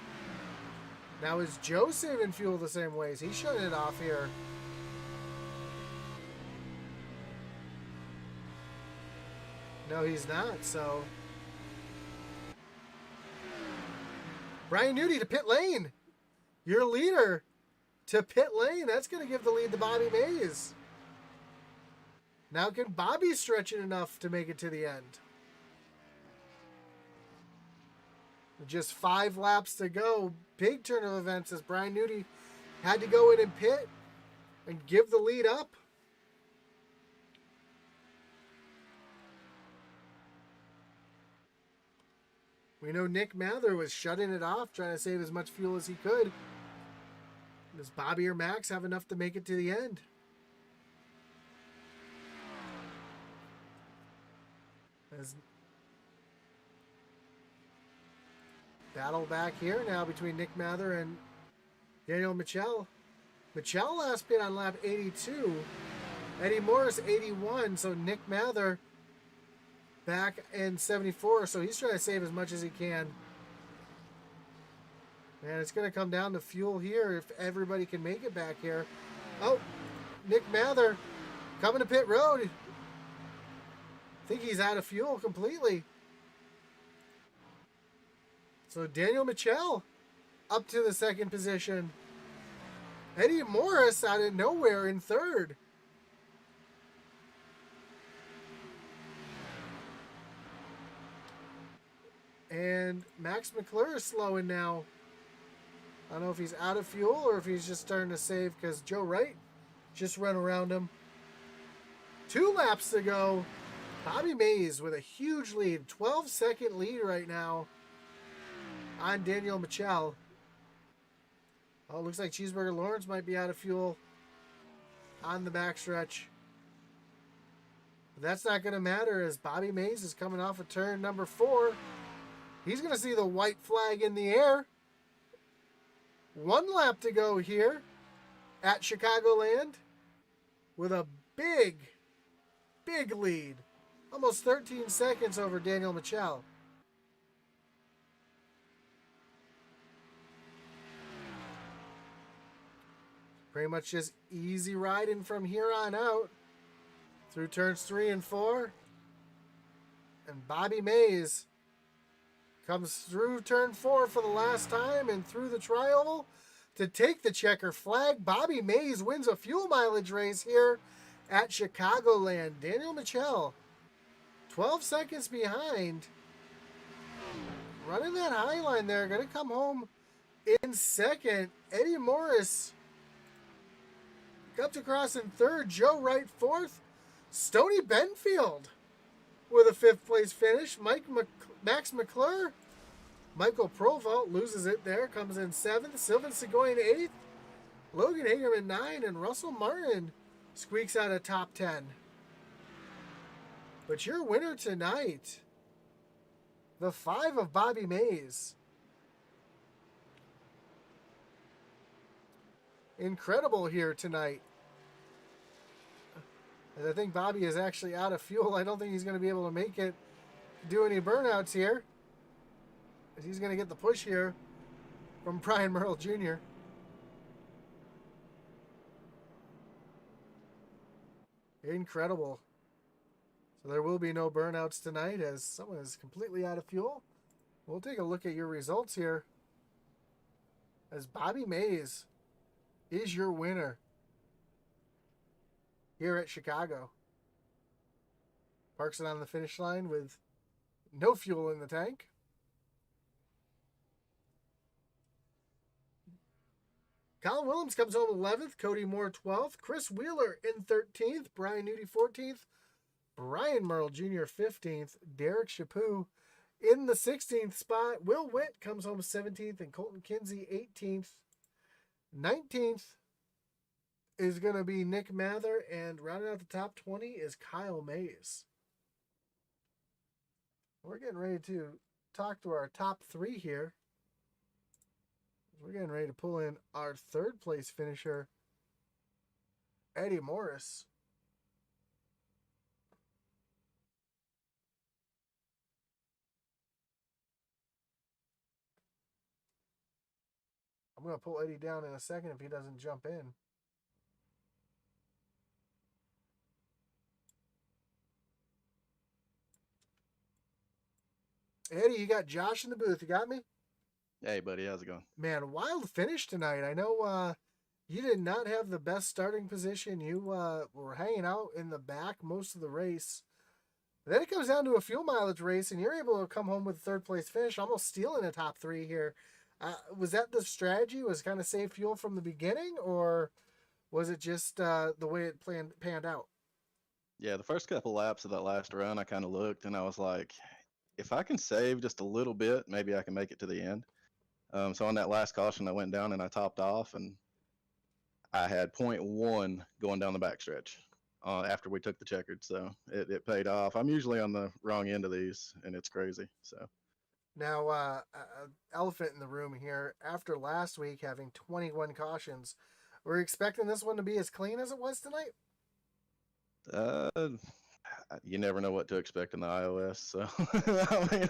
Speaker 1: Now is Joe saving fuel the same ways? He's shutting it off here. No, he's not, so. Brian Newty to pit lane. Your leader to pit lane. That's going to give the lead to Bobby Mays. Now can Bobby stretch it enough to make it to the end? Just 5 laps to go. Big turn of events as Brian Newty had to go in and pit and give the lead up. We know Nick Mather was shutting it off, trying to save as much fuel as he could. Does Bobby or Max have enough to make it to the end? As battle back here now between Nick Mather and Daniel Michel. Michel last pit on lap 82. Eddie Morris 81. So Nick Mather back in 74, so he's trying to save as much as he can. And it's going to come down to fuel here if everybody can make it back here. Oh, Nick Mather coming to pit road. I think he's out of fuel completely. So Daniel Mitchell up to the second position. Eddie Morris out of nowhere in third. And Max McClure is slowing now. I don't know if he's out of fuel or if he's just starting to save because Joe Wright just ran around him. 2 laps to go. Bobby Mays with a huge lead. 12-second lead right now on Daniel Mitchell. Oh, looks like Cheeseburger Lawrence might be out of fuel on the backstretch. But that's not going to matter as Bobby Mays is coming off of turn number 4. He's going to see the white flag in the air. 1 lap to go here at Chicagoland with a big lead. Almost 13 seconds over Daniel Mitchell. Pretty much just easy riding from here on out through turns 3 and 4. And Bobby Mays comes through turn 4 for the last time and through the trioval to take the checker flag. Bobby Mays wins a fuel mileage race here at Chicagoland. Daniel Mitchell, 12 seconds behind. Running that high line there, going to come home in second. Eddie Morris comes across in third. Joe Wright fourth. Stoney Benfield with a 5th place finish. Max McClure. Michael Provost loses it there, comes in 7th. Sylvain Seguin 8th. Logan Hagerman 9, and Russell Martin squeaks out a top 10. But your winner tonight, the 5 of Bobby Mays. Incredible here tonight. As I think Bobby is actually out of fuel. I don't think he's going to be able to make it, do any burnouts here. He's going to get the push here from Brian Merle Jr. Incredible. So there will be no burnouts tonight as someone is completely out of fuel. We'll take a look at your results here. As Bobby Mays is your winner here at Chicago. Parks it on the finish line with no fuel in the tank. Colin Willems comes home 11th. Cody Moore 12th. Chris Wheeler in 13th. Brian Nudie 14th. Brian Merle Jr. 15th. Derek Chaput in the 16th spot. Will Witt comes home 17th. And Colton Kinsey 18th. 19th is going to be Nick Mather. And rounding out the top 20 is Kyle Mays. We're getting ready to talk to our top 3 here. We're getting ready to pull in our 3rd place finisher, Eddie Morris. I'm going to pull Eddie down in a second if he doesn't jump in. Eddie, you got Josh in the booth. You got me?
Speaker 2: Hey, buddy, how's it going?
Speaker 1: Man, wild finish tonight. I know you did not have the best starting position. You were hanging out in the back most of the race. Then it comes down to a fuel mileage race, and you're able to come home with a 3rd place finish, almost stealing a top 3 here. Was that the strategy? Was kind of save fuel from the beginning, or was it just the way it panned out?
Speaker 2: Yeah, the first couple laps of that last run, I kind of looked and I was like, if I can save just a little bit, maybe I can make it to the end. So on that last caution, I went down and I topped off, and I had 0.1 going down the backstretch after we took the checkered. So it paid off. I'm usually on the wrong end of these, and it's crazy. So
Speaker 1: now, elephant in the room here. After last week having 21 cautions, were you expecting this one to be as clean as it was tonight?
Speaker 2: you never know what to expect in the iOS. So I mean,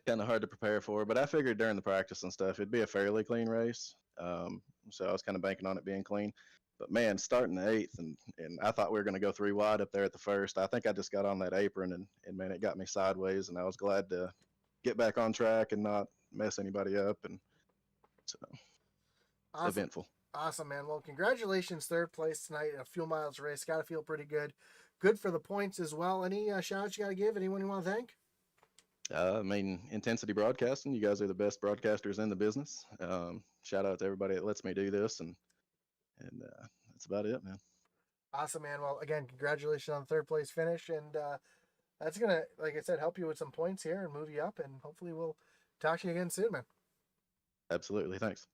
Speaker 2: kind of hard to prepare for. But I figured during the practice and stuff, it'd be a fairly clean race. So I was kind of banking on it being clean. But man, starting the eighth, and I thought we were going to go 3 wide up there at the first. I think I just got on that apron, and man, it got me sideways, and I was glad to get back on track and not mess anybody up. And so
Speaker 1: Awesome.
Speaker 2: eventful.
Speaker 1: Awesome, man. Well, congratulations, third place tonight in a fuel mileage race. Got to feel pretty good. Good for the points as well. Any shout outs you got to give? Anyone you want to thank?
Speaker 2: I mean, Intensity Broadcasting, you guys are the best broadcasters in the business. Shout out to everybody that lets me do this, and that's about it, man.
Speaker 1: Awesome, man. Well, again, congratulations on the third place finish, and that's gonna, like I said, help you with some points here and move you up, and hopefully we'll talk to you again soon, man.
Speaker 2: Absolutely, thanks.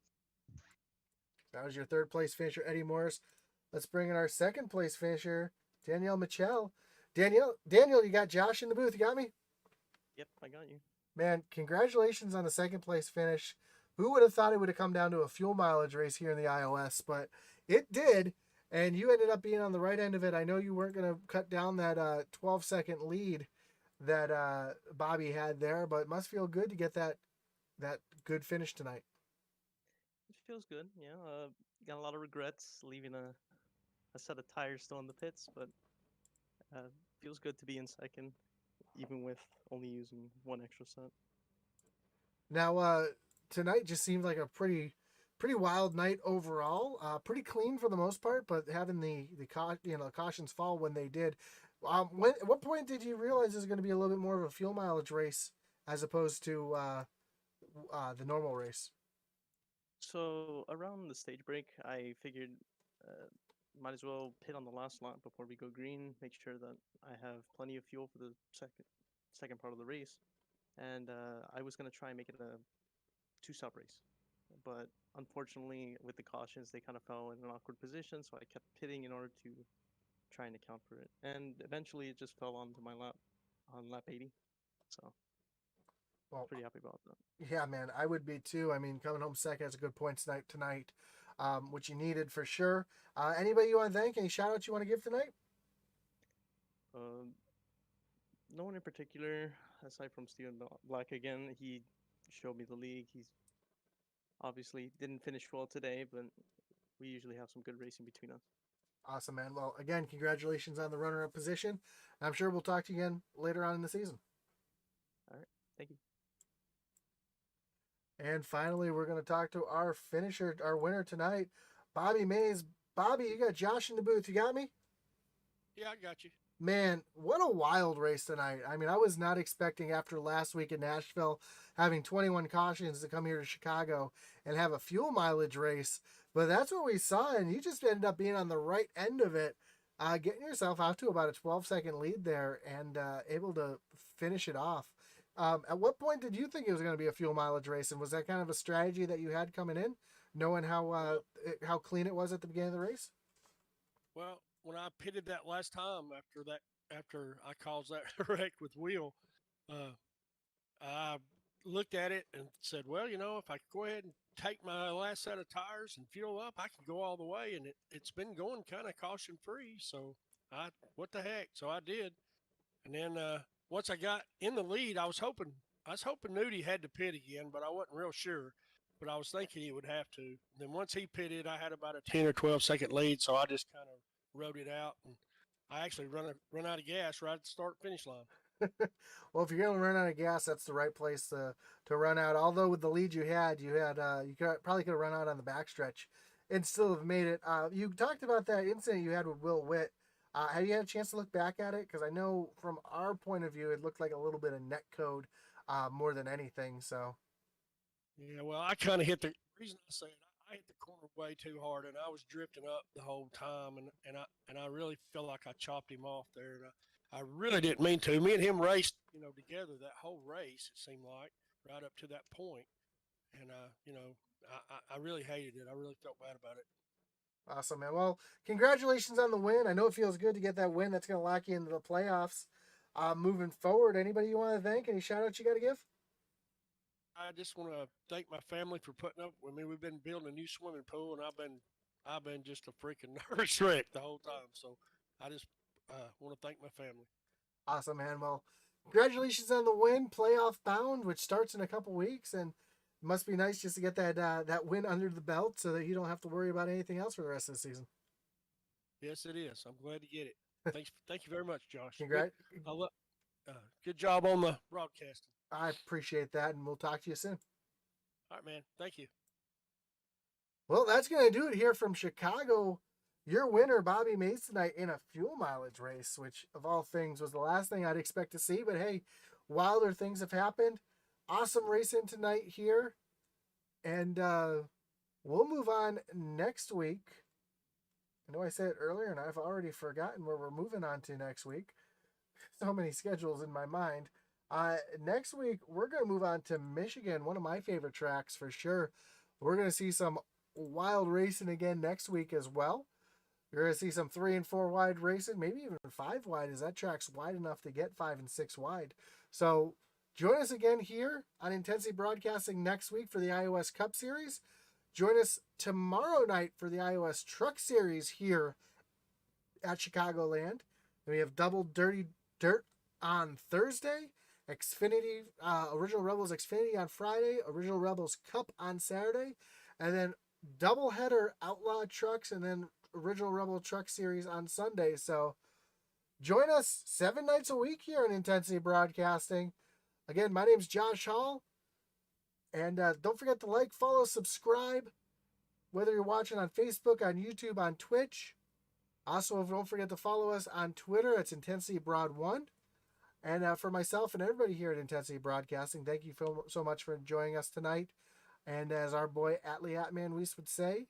Speaker 1: That was your third place finisher, Eddie Morris. Let's bring in our second place finisher, Danielle Mitchell. Danielle, you got Josh in the booth. You got me?
Speaker 3: Yep, I got you.
Speaker 1: Man, congratulations on the second place finish. Who would have thought it would have come down to a fuel mileage race here in the iOS, but it did, and you ended up being on the right end of it. I know you weren't going to cut down that 12-second lead that Bobby had there, but it must feel good to get that good finish tonight.
Speaker 3: It feels good, yeah. Got a lot of regrets leaving a set of tires still in the pits, but feels good to be in second, even with only using one extra set.
Speaker 1: Now, tonight just seemed like a pretty wild night overall. Pretty clean for the most part, but having the cautions fall when they did. At what point did you realize this is going to be a little bit more of a fuel mileage race as opposed to the normal race?
Speaker 3: So around the stage break, I figured might as well pit on the last lap before we go green, make sure that I have plenty of fuel for the second part of the race, and I was going to try and make it a 2-stop race. But unfortunately, with the cautions, they kind of fell in an awkward position, so I kept pitting in order to try and account for it. And eventually, it just fell onto my lap on lap 80. So, pretty happy about that.
Speaker 1: Yeah, man, I would be too. I mean, coming home second has a good point tonight, which you needed for sure. Anybody you want to thank? Any shout outs you want to give tonight?
Speaker 3: No one in particular, aside from Steven Black again. He showed me the league. He's obviously didn't finish well today, but we usually have some good racing between us.
Speaker 1: Awesome, man. Well, again, congratulations on the runner-up position. I'm sure we'll talk to you again later on in the season.
Speaker 3: All right. Thank you.
Speaker 1: And finally, we're going to talk to our finisher, our winner tonight, Bobby Mays. Bobby, you got Josh in the booth. You got me?
Speaker 4: Yeah, I got you.
Speaker 1: Man, what a wild race tonight. I mean, I was not expecting after last week in Nashville having 21 cautions to come here to Chicago and have a fuel mileage race. But that's what we saw, and you just ended up being on the right end of it, getting yourself out to about a 12-second lead there and able to finish it off. At what point did you think it was going to be a fuel mileage race, and was that kind of a strategy that you had coming in, knowing how clean it was at the beginning of the race?
Speaker 4: Well, when I pitted that last time after I caused that wreck with Will, I looked at it and said, well, if I could go ahead and take my last set of tires and fuel up, I can go all the way. And it's been going kind of caution free. So what the heck? So I did. And then once I got in the lead, I was hoping Nudie had to pit again, but I wasn't real sure. But I was thinking he would have to. And then once he pitted, I had about a 10 or 12-second lead. So I just kind of rode it out, and I actually run out of gas right at the start finish line.
Speaker 1: Well, if you're going to run out of gas, that's the right place to run out. Although with the lead you probably could have run out on the backstretch and still have made it. You talked about that incident you had with Will Witt. Have you had a chance to look back at it? Because I know from our point of view, it looked like a little bit of net code more than anything. So.
Speaker 4: Yeah, well, I kind of hit the reason I say it. I hit the corner way too hard, and I was drifting up the whole time, and I really feel like I chopped him off there. And I really didn't mean to. Me and him raced, together that whole race. It seemed like right up to that point, and I really hated it. I really felt bad about it.
Speaker 1: Awesome, man. Well, congratulations on the win. I know it feels good to get that win. That's going to lock you into the playoffs. Moving forward, anybody you want to thank? Any shout outs you got to give?
Speaker 4: I just want to thank my family for putting up with me. We've been building a new swimming pool, and I've been just a freaking nervous wreck the whole time. So I just want to thank my family.
Speaker 1: Awesome, man. Well, congratulations on the win, playoff bound, which starts in a couple weeks, and it must be nice just to get that win under the belt so that you don't have to worry about anything else for the rest of the season.
Speaker 4: Yes, it is. I'm glad to get it. Thank you very much, Josh.
Speaker 1: Congrats.
Speaker 4: Good job on the broadcasting.
Speaker 1: I appreciate that, and we'll talk to you soon.
Speaker 4: All right, man. Thank you.
Speaker 1: Well, that's going to do it here from Chicago. Your winner, Bobby Mays, tonight in a fuel mileage race, which of all things was the last thing I'd expect to see. But hey, wilder things have happened. Awesome racing tonight here. And we'll move on next week. I know I said it earlier, and I've already forgotten where we're moving on to next week. So many schedules in my mind. Next week, we're going to move on to Michigan, one of my favorite tracks for sure. We're going to see some wild racing again next week as well. You're going to see some 3 and 4 wide racing, maybe even 5 wide, as that track's wide enough to get 5 and 6 wide. So join us again here on Intensity Broadcasting next week for the iOS Cup Series. Join us tomorrow night for the iOS Truck Series here at Chicagoland. And we have double Dirty Dirt on Thursday, Xfinity, Original Rebels Xfinity on Friday, Original Rebels Cup on Saturday, and then doubleheader Outlaw Trucks and then Original Rebel Truck Series on Sunday. So join us 7 nights a week here on Intensity Broadcasting. Again, my name's Josh Hall. And don't forget to like, follow, subscribe, whether you're watching on Facebook, on YouTube, on Twitch. Also, don't forget to follow us on Twitter. It's Intensity Broad 1. And for myself and everybody here at Intensity Broadcasting, thank you so much for joining us tonight. And as our boy Atlee Atman Weiss would say,